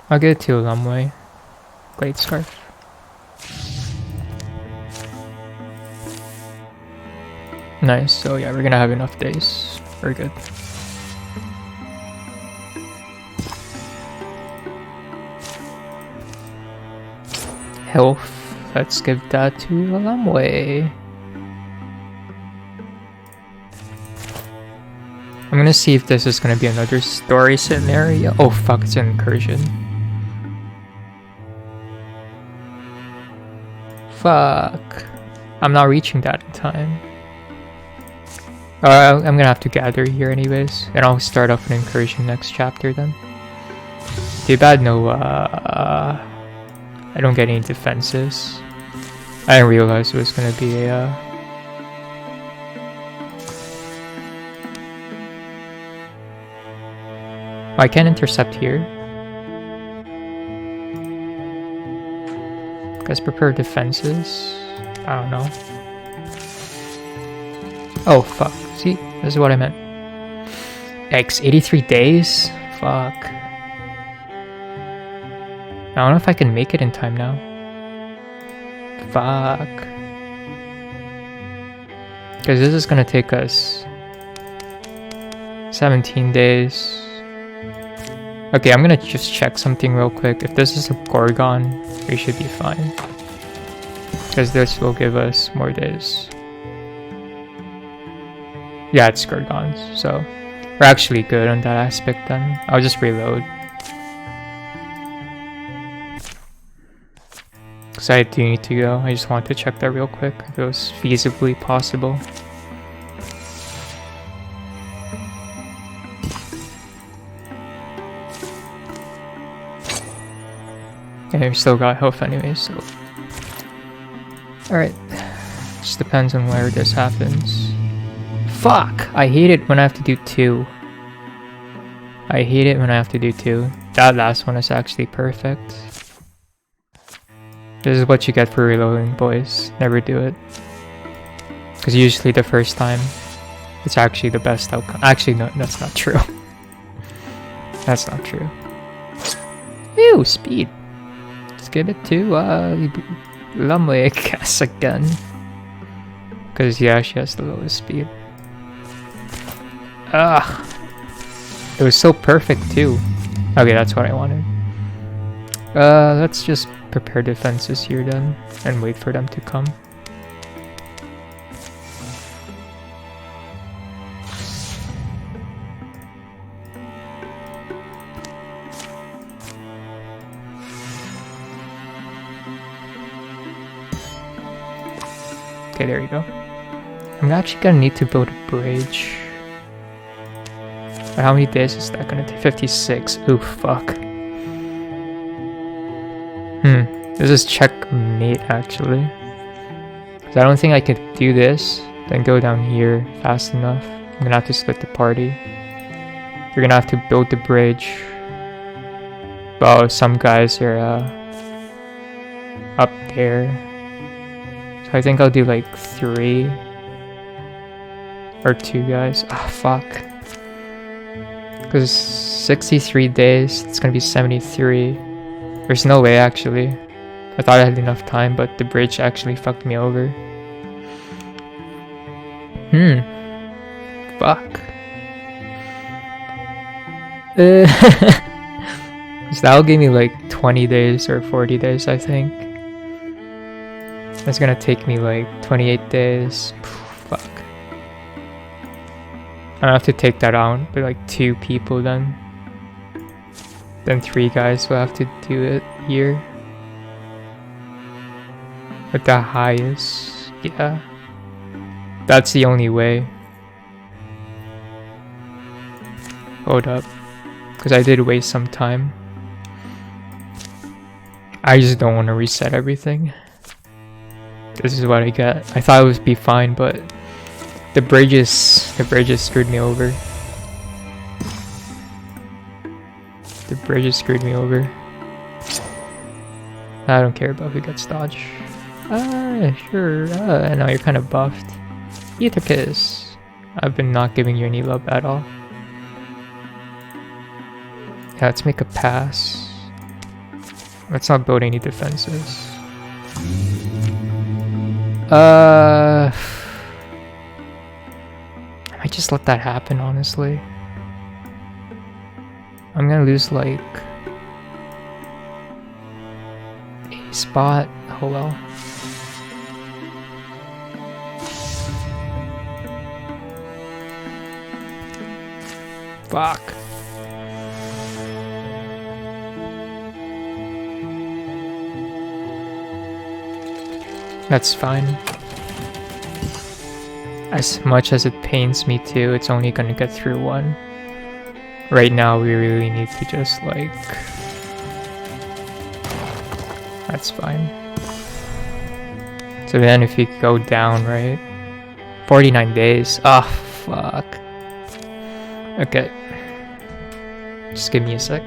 I'll give it to Lumway. Glade Scarf. Nice, so yeah, we're gonna have enough days. We're good. Health. Let's give that to Lumway. I'm gonna see if this is gonna be another story scenario. Oh fuck, it's an incursion. Fuck. I'm not reaching that in time. I'm gonna have to gather here anyways, and I'll start off an incursion next chapter then. Too bad no, I don't get any defenses. I didn't realize it was gonna be a, I can't intercept here. Guys, prepare defenses. I don't know. Oh fuck. See, this is what I meant. X 83 days? Fuck. I don't know if I can make it in time now. Fuck. Because this is gonna take us 17 days. Okay, I'm gonna just check something real quick. If this is a Gorgon, we should be fine. Because this will give us more days. Yeah, it's Gorgons, so we're actually good on that aspect then. I'll just reload. Because I do need to go. I just wanted to check that real quick if it was feasibly possible. Yeah, we still got health anyway, so. Alright. Just depends on where this happens. Fuck! I hate it when I have to do two. I hate it when I have to do two. That last one is actually perfect. This is what you get for reloading, boys. Never do it. Because usually the first time, it's actually the best outcome. Actually, no, that's not true. That's not true. Ew, speed. Let's give it to Lumley, I guess, again. Because, yeah, she has the lowest speed. Ugh. It was so perfect, too. Okay, that's what I wanted. Let's just prepare defenses here then, and wait for them to come. Okay, there you go. I'm actually gonna need to build a bridge. But how many days is that gonna take? 56. Ooh, fuck. This is checkmate, actually. Because I don't think I could do this, then go down here fast enough. I'm gonna have to split the party. You're gonna have to build the bridge. Oh, some guys are up there. So I think I'll do like 3 or 2 guys. Ah, fuck. Because 63 days, it's gonna be 73. There's no way actually. I thought I had enough time, but the bridge actually fucked me over. Fuck. So that'll give me like 20 days or 40 days, I think. That's gonna take me like 28 days. Fuck. I have to take that out with like 2 people then. Then 3 guys will have to do it here. With the highest, yeah. That's the only way. Hold up. Because I did waste some time. I just don't want to reset everything. This is what I get. I thought it would be fine, but the bridges screwed me over. The bridges screwed me over. I don't care about who gets dodged. Sure. I know you're kind of buffed. Ethercus. I've been not giving you any love at all. Yeah, let's make a pass. Let's not build any defenses. I might just let that happen, honestly. I'm gonna lose like a spot. Oh well. Fuck. That's fine. As much as it pains me to, it's only gonna get through 1. Right now, we really need to just like... That's fine. So then if you go down, right? 49 days. Ah, fuck. Okay. Just give me a sec.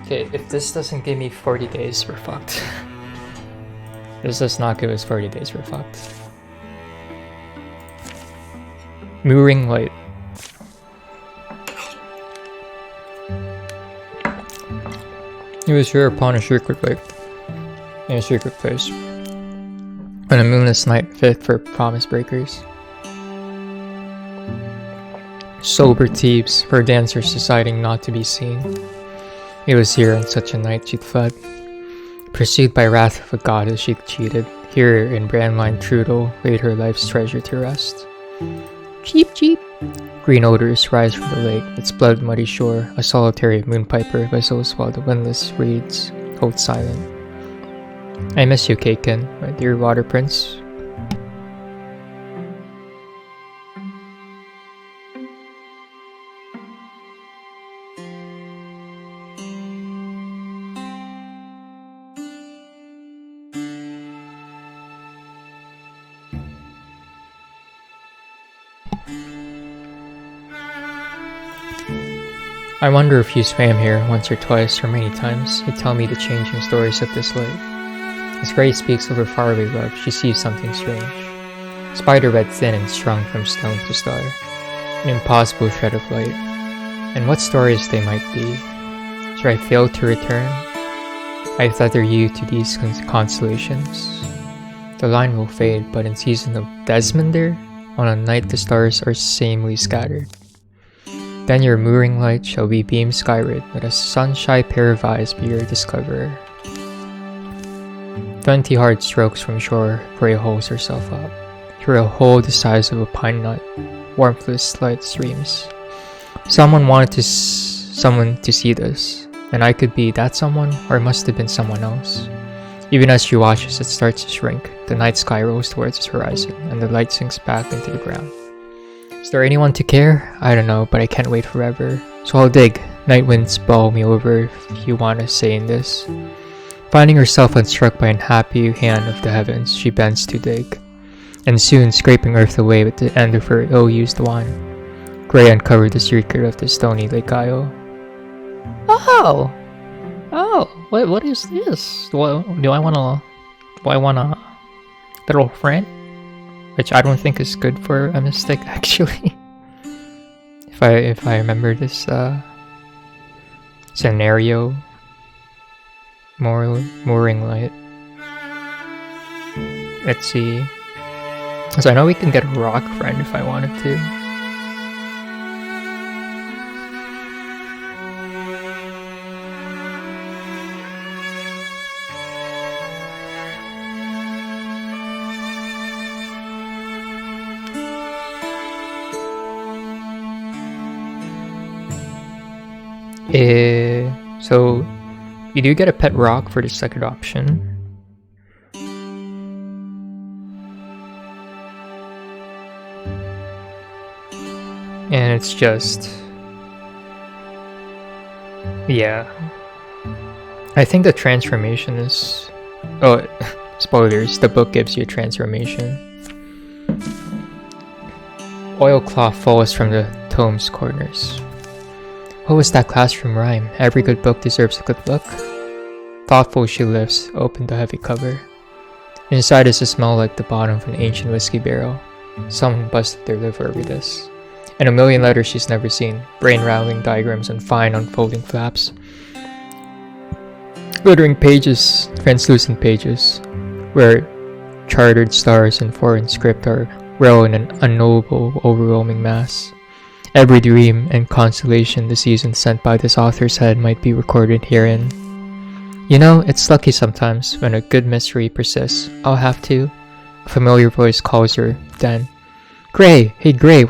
Okay, if this doesn't give me 40 days, we're fucked. This does not give us 40 days, we're fucked. Mooring light. It was here upon a secret lake, in a secret place, on a moonless night fit for promise breakers. Sober thieves, for dancers deciding not to be seen. It was here on such a night she'd fled, pursued by wrath of a goddess she'd cheated. Here in Brandline Trudel laid her life's treasure to rest. Cheep cheep! Green odors rise from the lake, its blood muddy shore. A solitary moonpiper whistles while the windless reeds hold silent. I miss you, Kaken, my dear water prince. I wonder if you swam here once or twice or many times. You tell me the changing stories of this lake. As Grey speaks of her faraway love, she sees something strange. Spiderweb thin and strung from stone to star. An impossible shred of light. And what stories they might be. Should I fail to return? I tether you to these constellations. The line will fade, but in season of Desmonder, on a night the stars are samely scattered. Then your mooring light shall be beamed skyward, let a sunshine pair of eyes be your discoverer. 20 hard strokes from shore, Grey holds herself up. Through a hole the size of a pine nut, warmthless light streams. Someone wanted someone to see this, and I could be that someone, or it must have been someone else. Even as she watches, it starts to shrink. The night sky rolls towards its horizon, and the light sinks back into the ground. Is there anyone to care? I don't know, but I can't wait forever. So I'll dig. Night winds bowl me over if you want to say in this. Finding herself unstruck by an unhappy hand of the heavens, she bends to dig. And soon, scraping earth away with the end of her ill-used wand, Grey uncovered the secret of the stony lake isle. Oh! Oh, what is this? Do I want a little friend? Which I don't think is good for a mystic, actually. if I remember this scenario, mooring light. Let's see. So I know we can get a rock friend if I wanted to. So you do get a pet rock for the second option. And it's just... yeah. I think the transformation is... oh, spoilers, the book gives you a transformation. Oilcloth falls from the tome's corners. What was that classroom rhyme? Every good book deserves a good look. Thoughtful she lifts, opened the heavy cover. Inside is a smell like the bottom of an ancient whiskey barrel. Someone busted their liver over this. And a million letters she's never seen. Brain-rattling diagrams on fine unfolding flaps. Glittering pages, translucent pages, where chartered stars in foreign script are row in an unknowable, overwhelming mass. Every dream and constellation the season sent by this author's head might be recorded herein. You know, it's lucky sometimes when a good mystery persists. I'll have to. A familiar voice calls her, then. Grey! Hey Grey,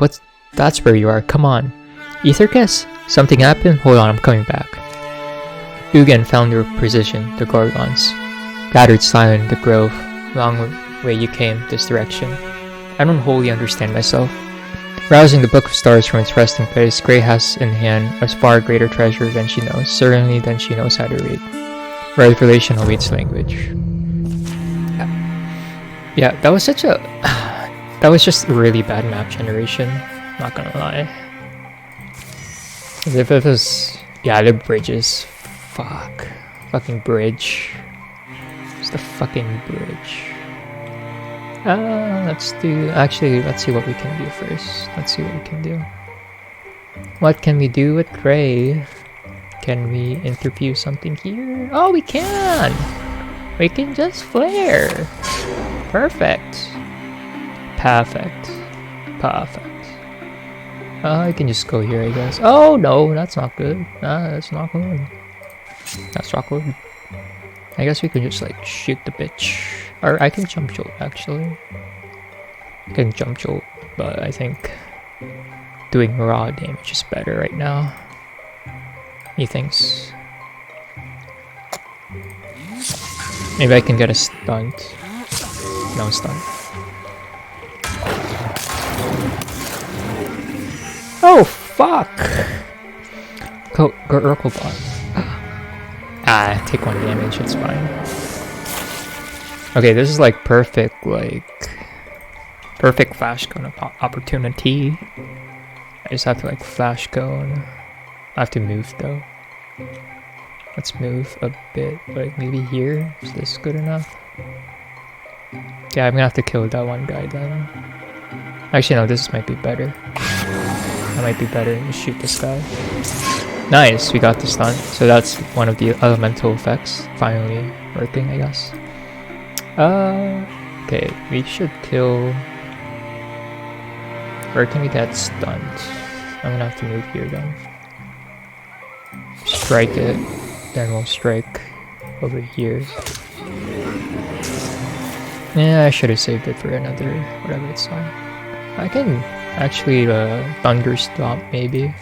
that's where you are, come on. Ethercus? Something happened? Hold on, I'm coming back. Ugin found her position, the Gorgons. Gathered silent in the grove. Long way you came, this direction. I don't wholly understand myself. Rousing the Book of Stars from its resting place, Grey has in hand a far greater treasure than she knows, certainly than she knows how to read. Revelation awaits language. Yeah, that was such a... that was just a really bad map generation, not gonna lie. As if it was... yeah, the bridges. Fuck. Fucking bridge. It's the fucking bridge. Let's see what we can do first. Let's see what we can do. What can we do with Grey? Can we interview something here? Oh, we can! We can just flare! Perfect. Perfect. Perfect. I can just go here, I guess. Oh, no, that's not good. That's not good. That's not good. I guess we can just, like, shoot the bitch. Or I can jump jolt, actually. I can jump jolt, but I think doing raw damage is better right now. He thinks. Maybe I can get a stunt. No stunt. Oh, fuck! Go Urkelbot. Take 1 damage, it's fine. Okay, this is like perfect flash cone opportunity. I just have to like flash cone. I have to move though. Let's move a bit, like maybe here. Is this good enough? Yeah, I'm gonna have to kill that one guy then. Actually, no, this might be better. That might be better to shoot this guy. Nice, we got the stun. So that's one of the elemental effects finally working, I guess. Okay, we should kill... Where can we get stunned? I'm gonna have to move here then. Strike it, then we'll strike over here. Yeah, I should have saved it for another whatever it's on. I can actually thunderstomp maybe.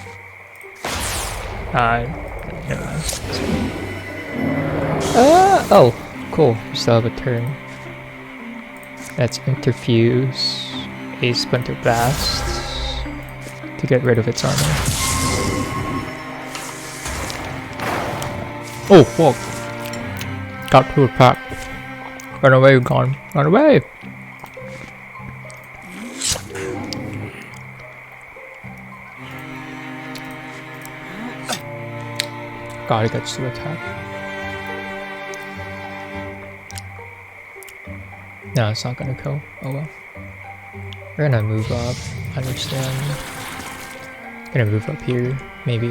Never mind. Oh, cool. We still have a turn. That's interfuse a splinter blast to get rid of its armor. Oh, fuck. Got to attack. Run away, gone. Run away! God, it gets to attack. No, it's not gonna kill. Oh well. We're gonna move up. Understand. Gonna move up here. Maybe,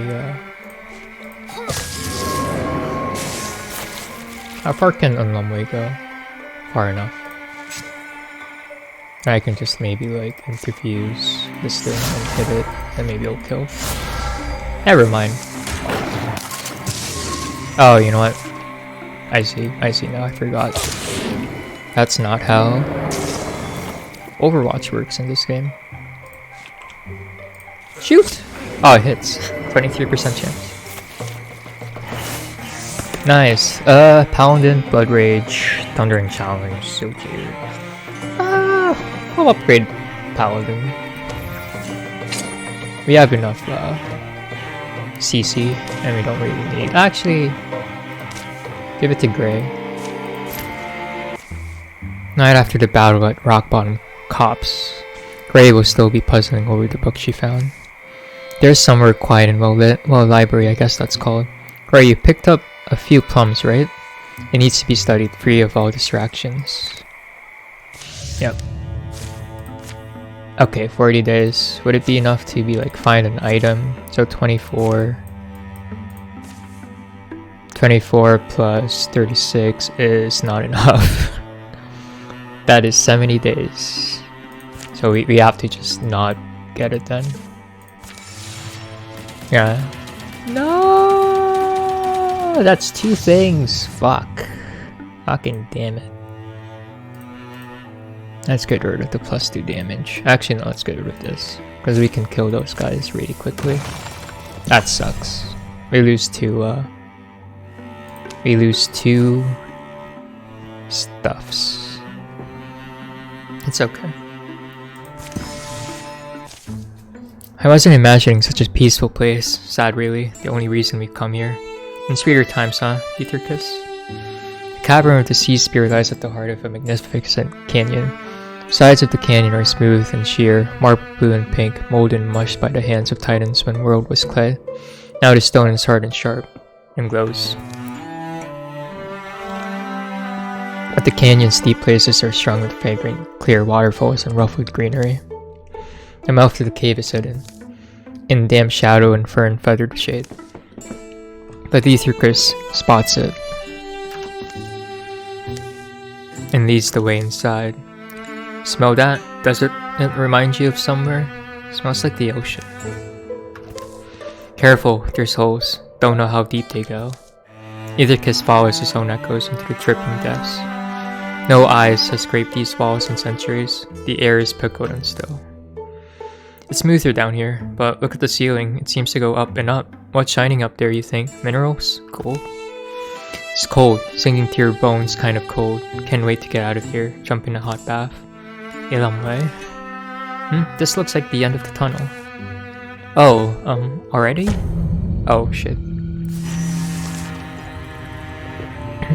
how far can Unlumway go? Far enough. I can just maybe like interfuse this thing and hit it, and maybe it'll kill. Never mind. Oh, you know what? I see now, I forgot. That's not how Overwatch works in this game. Shoot! Oh, it hits. 23% chance. Nice. Paladin, Blood Rage, Thundering Challenge, so cute. I'll upgrade Paladin. We have enough CC, and we don't really need. Actually, give it to Gray. Night after the battle at Rock Bottom Copse, Gray will still be puzzling over the book she found. There's somewhere quiet and well lit, well, a library, I guess that's called. Gray, you picked up a few plums, right? It needs to be studied, free of all distractions. Yep. Okay, 40 days. Would it be enough to be like find an item? So 24 plus 36 is not enough. That is 70 days. So we have to just not get it then. Yeah. No, that's 2 things. Fuck. Fucking damn it. Let's get rid of the +2 damage. Actually, no, let's get rid of this. Because we can kill those guys really quickly. That sucks. We lose 2, stuffs. It's okay. I wasn't imagining such a peaceful place. Sad, really. The only reason we've come here. In sweeter times, huh, Ethercus? The cavern of the sea spear lies at the heart of a magnificent canyon. Sides of the canyon are smooth and sheer, marble blue and pink, molded and mushed by the hands of titans when world was clay. Now the stone is hard and sharp, and glows. But the canyon's deep places are strung with fragrant, clear waterfalls and ruffled greenery. The mouth of the cave is hidden, in damp shadow and fern-feathered shade. But Ethercus spots it, and leads the way inside. Smell that? Does it remind you of somewhere? Smells like the ocean. Careful, there's holes. Don't know how deep they go. Ethercus follows his own echoes into the dripping depths. No eyes has scraped these walls in centuries. The air is pickled and still. It's smoother down here, but look at the ceiling. It seems to go up and up. What's shining up there, you think? Minerals? Gold? It's cold. Sinking to your bones, kind of cold. Can't wait to get out of here. Jump in a hot bath. Ulstryx. This looks like the end of the tunnel. Oh, already? Oh, shit.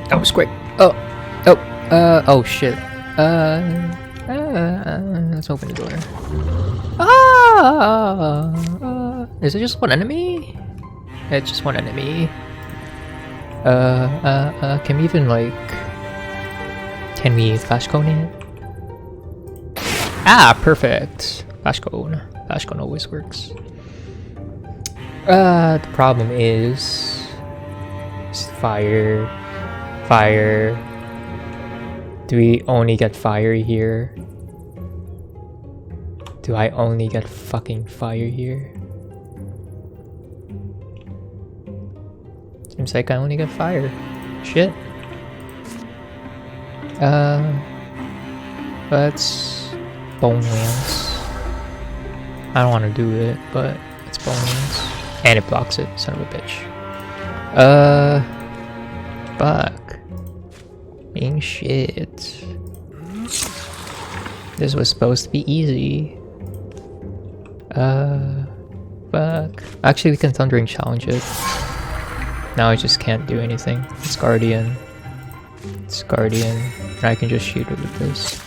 That was quick. Oh, shit. Let's open the door. Is it just one enemy? It's just one enemy. Can we even, like... Can we flash cone it? Ah, perfect! Flash cone. Flash cone always works. The problem is... Fire. Fire. Do we only get fire here? Do I only get fucking fire here? Seems like I only get fire. Shit. Let's Bone Lance. I don't want to do it, but it's Bone Lance. And it blocks it, son of a bitch. Fuck. Being shit. This was supposed to be easy. Fuck. Actually, we can Thundering Challenge it. Now I just can't do anything. It's Guardian. It's Guardian. And I can just shoot it with this.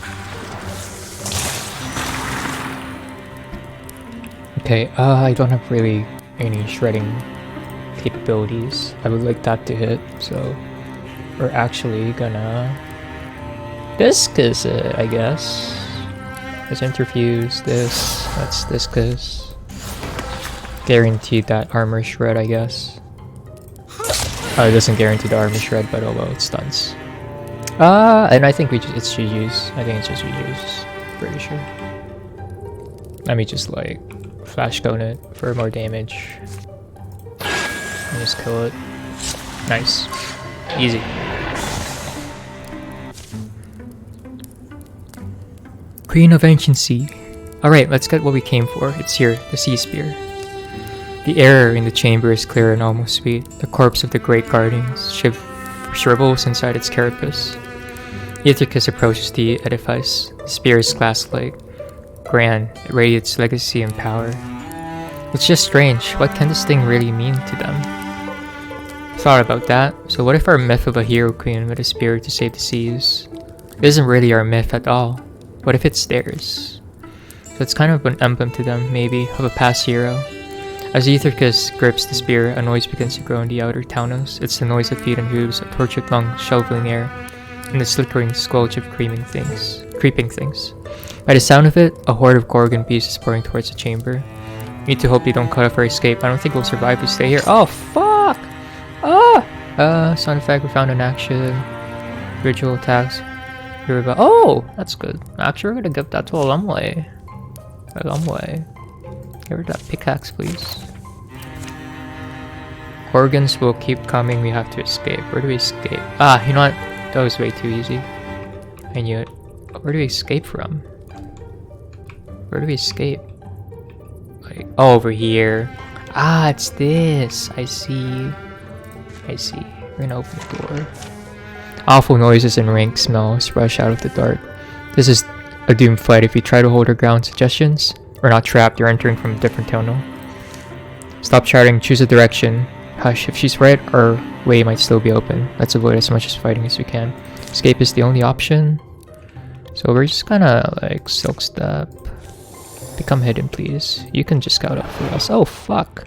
Okay, I don't have really any shredding capabilities. I would like that to hit, so we're actually gonna Discus it, I guess. Let's interfuse this. That's Discus. Guaranteed that armor shred, I guess. Oh, it doesn't guarantee the armor shred, but oh well, it stuns. And I think it's GG's. I think it's just GG's. Pretty sure. Let me just like flash cone it for more damage. And just kill it. Nice. Easy. Queen of Ancient Sea. Alright, let's get what we came for. It's here, the Sea Spear. The air in the chamber is clear and almost sweet. The corpse of the great guardians shrivels inside its carapace. Ethercus approaches the edifice. The spear is glass-like. Grand, it radiates legacy and power. It's just strange. What can this thing really mean to them? Thought about that. So what if our myth of a hero queen with a spear to save the seas isn't really our myth at all? What if it's theirs? So it's kind of an emblem to them, maybe, of a past hero. As Ethercus grips the spear, a noise begins to grow in the outer Taunos. It's the noise of feet and hooves, of tortured lungs shoveling air, and the slickering squelch of creeping things. By the sound of it, a horde of Gorgon beasts is pouring towards the chamber. We need to hope they don't cut off our escape. I don't think we'll survive if we stay here. Oh, fuck! Sound effect, we found an action. Ritual attacks. Oh, that's good. Actually, we're gonna give that to Ulstryx. Give her that pickaxe, please. Gorgons will keep coming. We have to escape. Where do we escape? You know what? That was way too easy. I knew it. Where do we escape from? Where do we escape? Like, over here. It's this. I see. We're gonna open the door. Awful noises and rank smells rush out of the dark. This is a doomed fight. If we try to hold our ground, suggestions? We're not trapped. You're entering from a different tunnel. Stop shouting. Choose a direction. Hush. If she's right, our way might still be open. Let's avoid as much fighting as we can. Escape is the only option. So we're just gonna like silk step. Become hidden, please. You can just scout up for us. Oh fuck.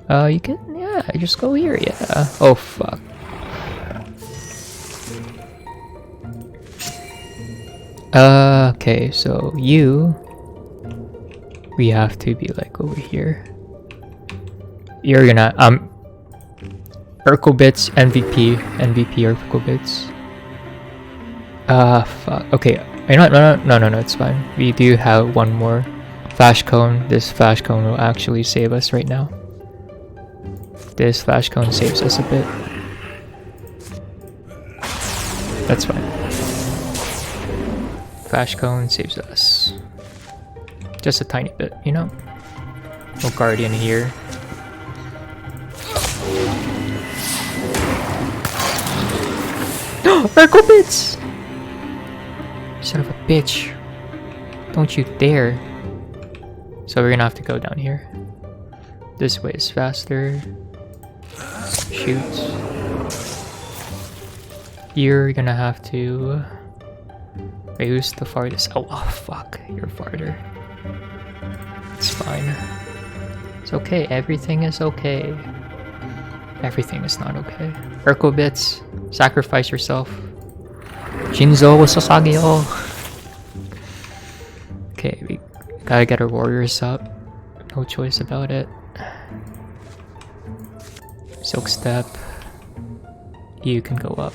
You can, yeah, just go here, yeah. Oh fuck. Okay, so we have to be like over here. You're gonna, Urkelbits, MVP Urkelbits. Fuck, okay. No, it's fine. We do have one more flash cone. This flash cone will actually save us right now. This flash cone saves us a bit. That's fine. Flash cone saves us. Just a tiny bit, you know? No guardian here. Urkelbits! Son of a bitch. Don't you dare. So we're gonna have to go down here. This way is faster. Shoot. You're gonna have to... Wait, who's the farthest? Oh, fuck. You're farther. It's fine. It's okay. Everything is okay. Everything is not okay. Urkelbits, sacrifice yourself. Shinzo Sasageo. Okay, we gotta get our warriors up. No choice about it. Silk step. You can go up.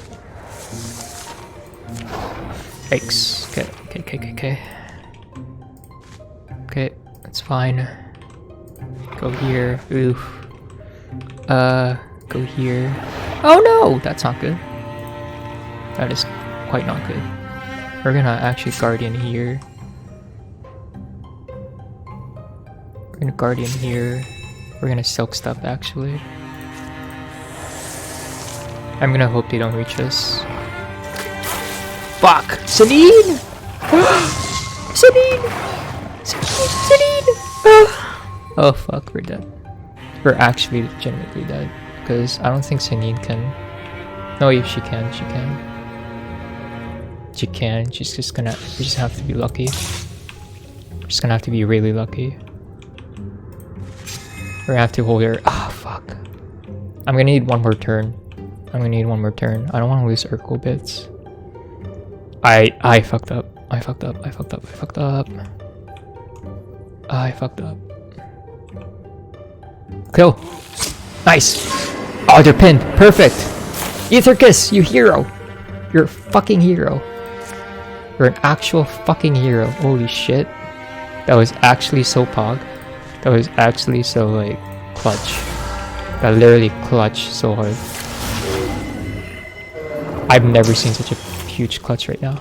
Yikes. Okay. Okay, that's fine. Go here. Oof. Go here. Oh no! That's not good. That is quite not good. We're gonna actually Guardian here. We're gonna Guardian here. We're gonna Silk Step actually. I'm gonna hope they don't reach us. Fuck! Celine! Celine! Celine! Oh fuck, we're dead. We're actually legitimately dead. Because I don't think Celine can... No, if she can, she can. She can, she's just gonna... We just have to be lucky. We're just gonna have to be really lucky. We're gonna have to hold her... Ah, fuck. I'm gonna need one more turn. I'm gonna need one more turn. I don't want to lose Urkel bits. I fucked up. I fucked up. I fucked up. I fucked up. I fucked up. Kill. Nice. Oh, they're pinned. Perfect. Ethercus, you hero. You're a fucking hero. You're an actual fucking hero. Holy shit. That was actually so pog. That was actually so like clutch. That literally clutch so hard. I've never seen such a huge clutch right now.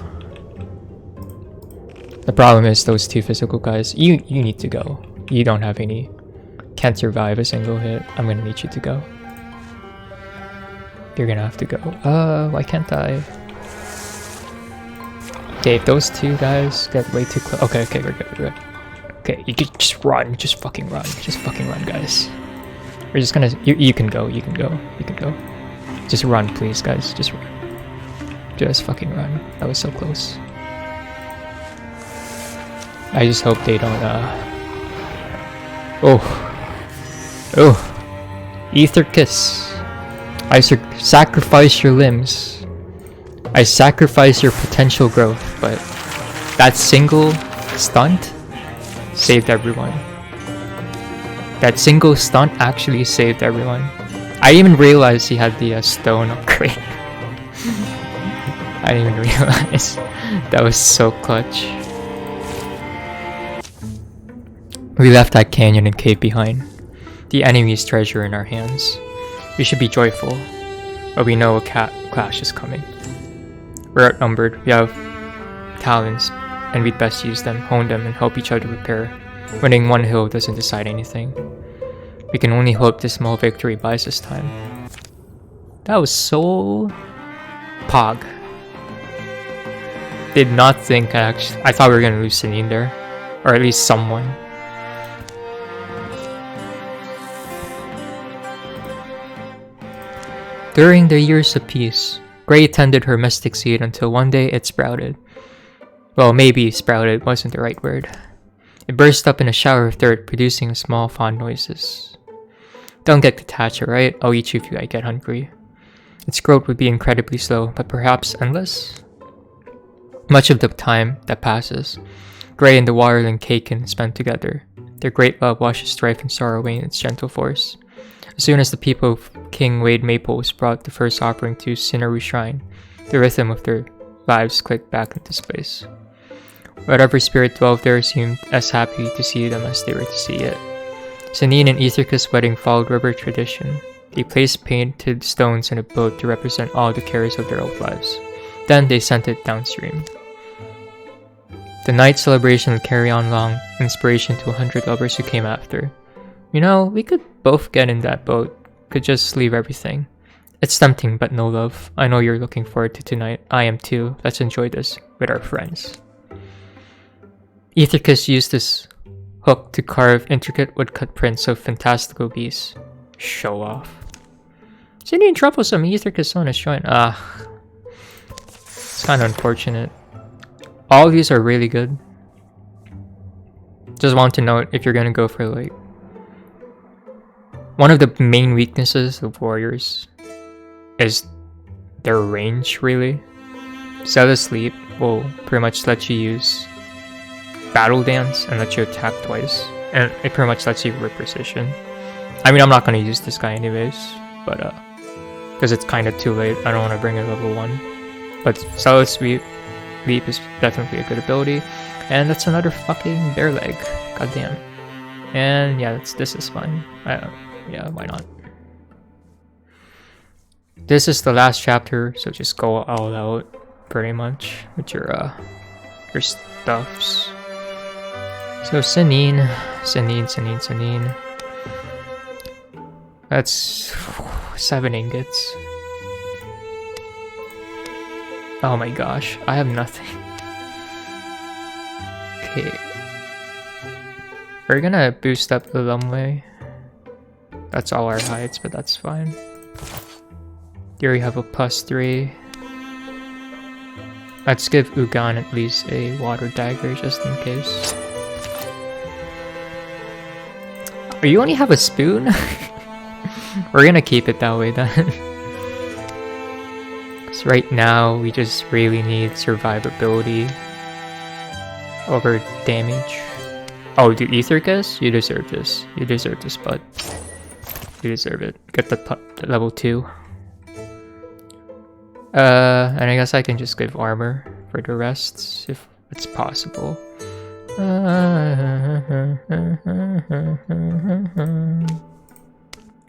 The problem is those two physical guys. You need to go. You don't have any. Can't survive a single hit. I'm gonna need you to go. You're gonna have to go. Why can't I? Okay, if those two guys get way too close. Okay, we're good, we're good. Okay, you just run. Just fucking run. Just fucking run, guys. We're just gonna... You can go. You can go. You can go. Just run, please, guys. Just run. Just fucking run. That was so close. I just hope they don't, Oh. Ethercus. I sacrifice your limbs. I sacrifice your potential growth, but that single stunt saved everyone. That single stunt actually saved everyone. I didn't even realize he had the stone upgrade. I didn't even realize. That was so clutch. We left that canyon and cave behind. The enemy's treasure in our hands. We should be joyful, but we know a clash is coming. We're outnumbered, we have talents, and we'd best use them, hone them, and help each other repair. Winning one hill doesn't decide anything. We can only hope this small victory buys us time. That was so... pog. Did not think I thought we were gonna lose Celine there. Or at least someone. During the years of peace, Grey tended her mystic seed until one day it sprouted. Well, maybe sprouted wasn't the right word. It burst up in a shower of dirt, producing small fond noises. Don't get detached, alright? I'll eat you if I get hungry. Its growth would be incredibly slow, but perhaps endless? Much of the time that passes, Grey and the Waterling Caken spend together. Their great love washes strife and sorrow away in its gentle force. As soon as the people of King Wade Maples brought the first offering to Cinnaru Shrine, the rhythm of their lives clicked back into space. Whatever spirit dwelled there seemed as happy to see them as they were to see it. Celine and Ethercus' wedding followed river tradition. They placed painted stones in a boat to represent all the cares of their old lives. Then they sent it downstream. The night celebration would carry on long, inspiration to 100 lovers who came after. You know, we could both get in that boat, could just leave everything. It's tempting, but no love. I know you're looking forward to tonight. I am too. Let's enjoy this with our friends. Ethercus used this hook to carve intricate woodcut prints of fantastical beasts. Show off. Celine troublesome. Ethercus on his shrine. It's kind of unfortunate. All of these are really good. Just want to note, if you're gonna go for like... One of the main weaknesses of warriors is their range, really. Zealous Leap will pretty much let you use Battle Dance and let you attack twice. And it pretty much lets you rip precision. I mean, I'm not going to use this guy anyways, but because it's kind of too late. I don't want to bring it level 1. But Zealous Leap is definitely a good ability. And that's another fucking bear leg. Goddamn. And yeah, this is fine. Yeah, why not? This is the last chapter, so just go all out. pretty much with your stuffs. So Sanine. That's 7 ingots. Oh my gosh, I have nothing. Okay. We're gonna boost up the Lumway. That's all our heights, but that's fine. Here we have a +3. Let's give Ugan at least a water dagger just in case. Oh, you only have a spoon? We're gonna keep it that way then. Because right now we just really need survivability over damage. Oh, dude, Ethercus? You deserve this. You deserve this, bud. You deserve it. Get the level 2. And I guess I can just give armor for the rest, if it's possible.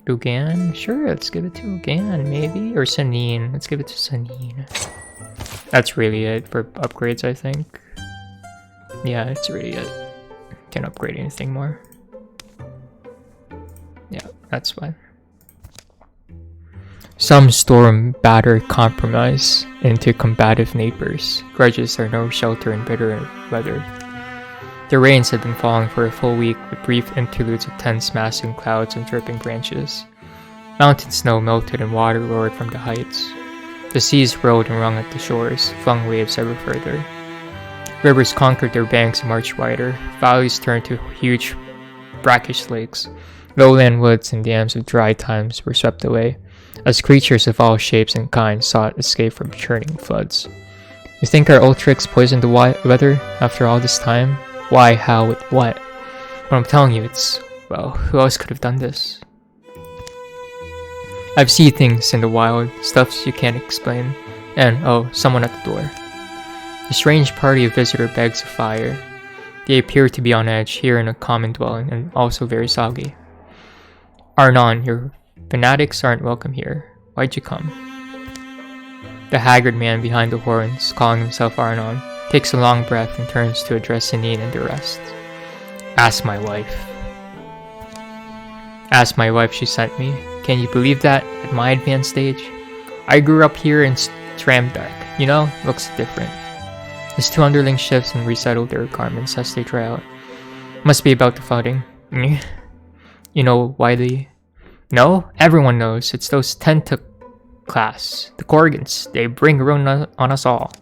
Ugan? Sure, let's give it to Ugan, maybe? Or Sanine. Let's give it to Sanine. That's really it for upgrades, I think. Yeah, that's really it. Can't upgrade anything more. Yeah, that's fine. Some storm batter compromise into combative neighbors. Grudges are no shelter in bitter weather. The rains had been falling for a full week with brief interludes of tense massing clouds and dripping branches. Mountain snow melted and water roared from the heights. The seas rolled and rung at the shores, flung waves ever further. Rivers conquered their banks and marched wider. Valleys turned to huge brackish lakes. Lowland woods and dams of dry times were swept away, as creatures of all shapes and kinds sought escape from churning floods. You think our Ulstryx poisoned the weather after all this time? Why, how, with what? But I'm telling you, it's, well, who else could have done this? I've seen things in the wild, stuffs you can't explain, and, oh, someone at the door. A strange party of visitor begs a fire. They appear to be on edge here in a common dwelling, and also very soggy. Arnon, your fanatics aren't welcome here. Why'd you come? The haggard man behind the horns, calling himself Arnon, takes a long breath and turns to address Sanine and the rest. Ask my wife. Ask my wife she sent me. Can you believe that at my advanced stage? I grew up here in Stramdark. You know, looks different. His 2 underlings shifts and resettle their garments as they dry out. Must be about the flooding. You know, Wiley? No? Everyone knows. It's those class. The Gorgons. They bring ruin on us all.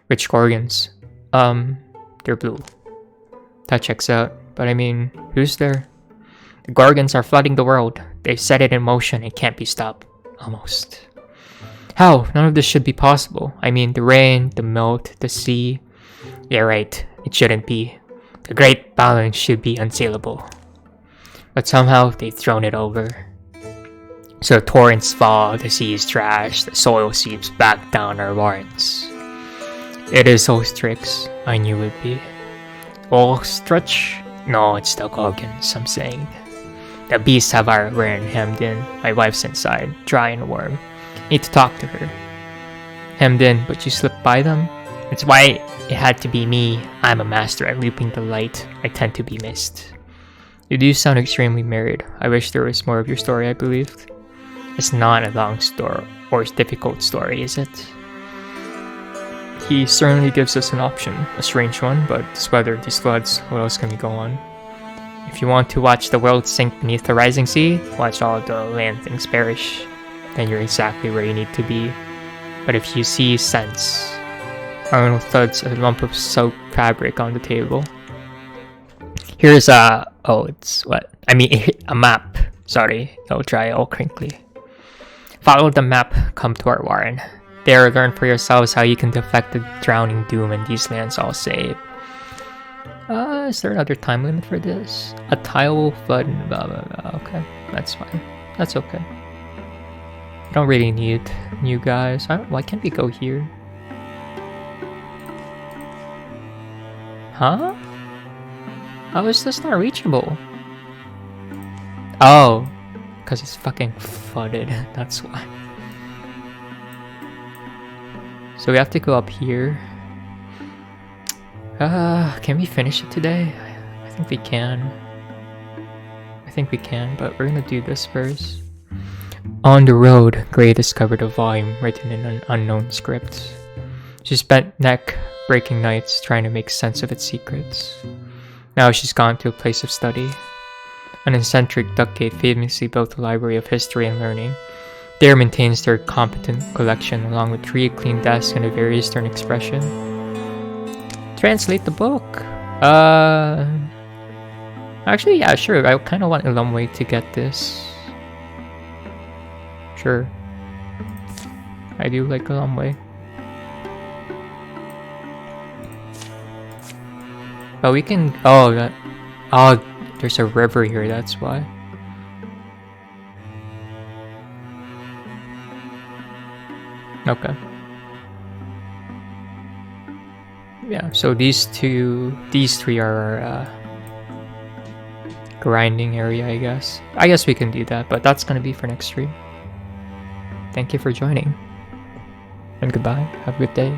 Which Gorgons? They're blue. That checks out. But I mean, who's there? The Gorgons are flooding the world. They've set it in motion and can't be stopped. Almost. How? None of this should be possible. I mean, the rain, the melt, the sea. Yeah, right. It shouldn't be. The great balance should be unsaleable. But somehow, they've thrown it over. So torrents fall, the sea is trashed, the soil seeps back down our warrens. It is Ulstryx. I knew it'd be. Ulstryx? No, it's the Gorgons, I'm saying. The beasts have our rear hemmed in. My wife's inside, dry and warm. Need to talk to her. Hemmed in, but you slipped by them? It's why it had to be me. I'm a master at looping the light. I tend to be missed. You do sound extremely married. I wish there was more of your story, I believed. It's not a long story or difficult story, is it? He certainly gives us an option. A strange one, but this weather, these floods, what else can we go on? If you want to watch the world sink beneath the rising sea, watch all the land things perish. Then you're exactly where you need to be. But if you see sense, Arnold thuds a lump of soaked fabric on the table. Here's a map. Sorry, it'll dry all crinkly. Follow the map, come to our warren. There, learn for yourselves how you can defect the drowning doom in these lands all saved. Is there another time limit for this? A tile will flood and blah blah blah. Okay, that's fine. That's okay. I don't really need new guys. Why can't we go here? Huh? How is this not reachable? Oh, because it's fucking flooded. That's why. So we have to go up here. Can we finish it today? I think we can. I think we can, but we're gonna do this first. On the road, Gray discovered a volume written in an unknown script. She spent neck-breaking nights trying to make sense of its secrets. Now she's gone to a place of study. An eccentric duckgate famously built a library of history and learning. There maintains their competent collection along with 3 clean desks and a very Eastern expression. Translate the book! Actually, yeah, sure. I kind of want Ulstryx to get this. Sure. I do like Ulstryx. But we can... Oh, there's a river here, that's why. Okay. Yeah, so these 3 are our grinding area, I guess. I guess we can do that, but that's gonna be for next stream. Thank you for joining. And goodbye. Have a good day.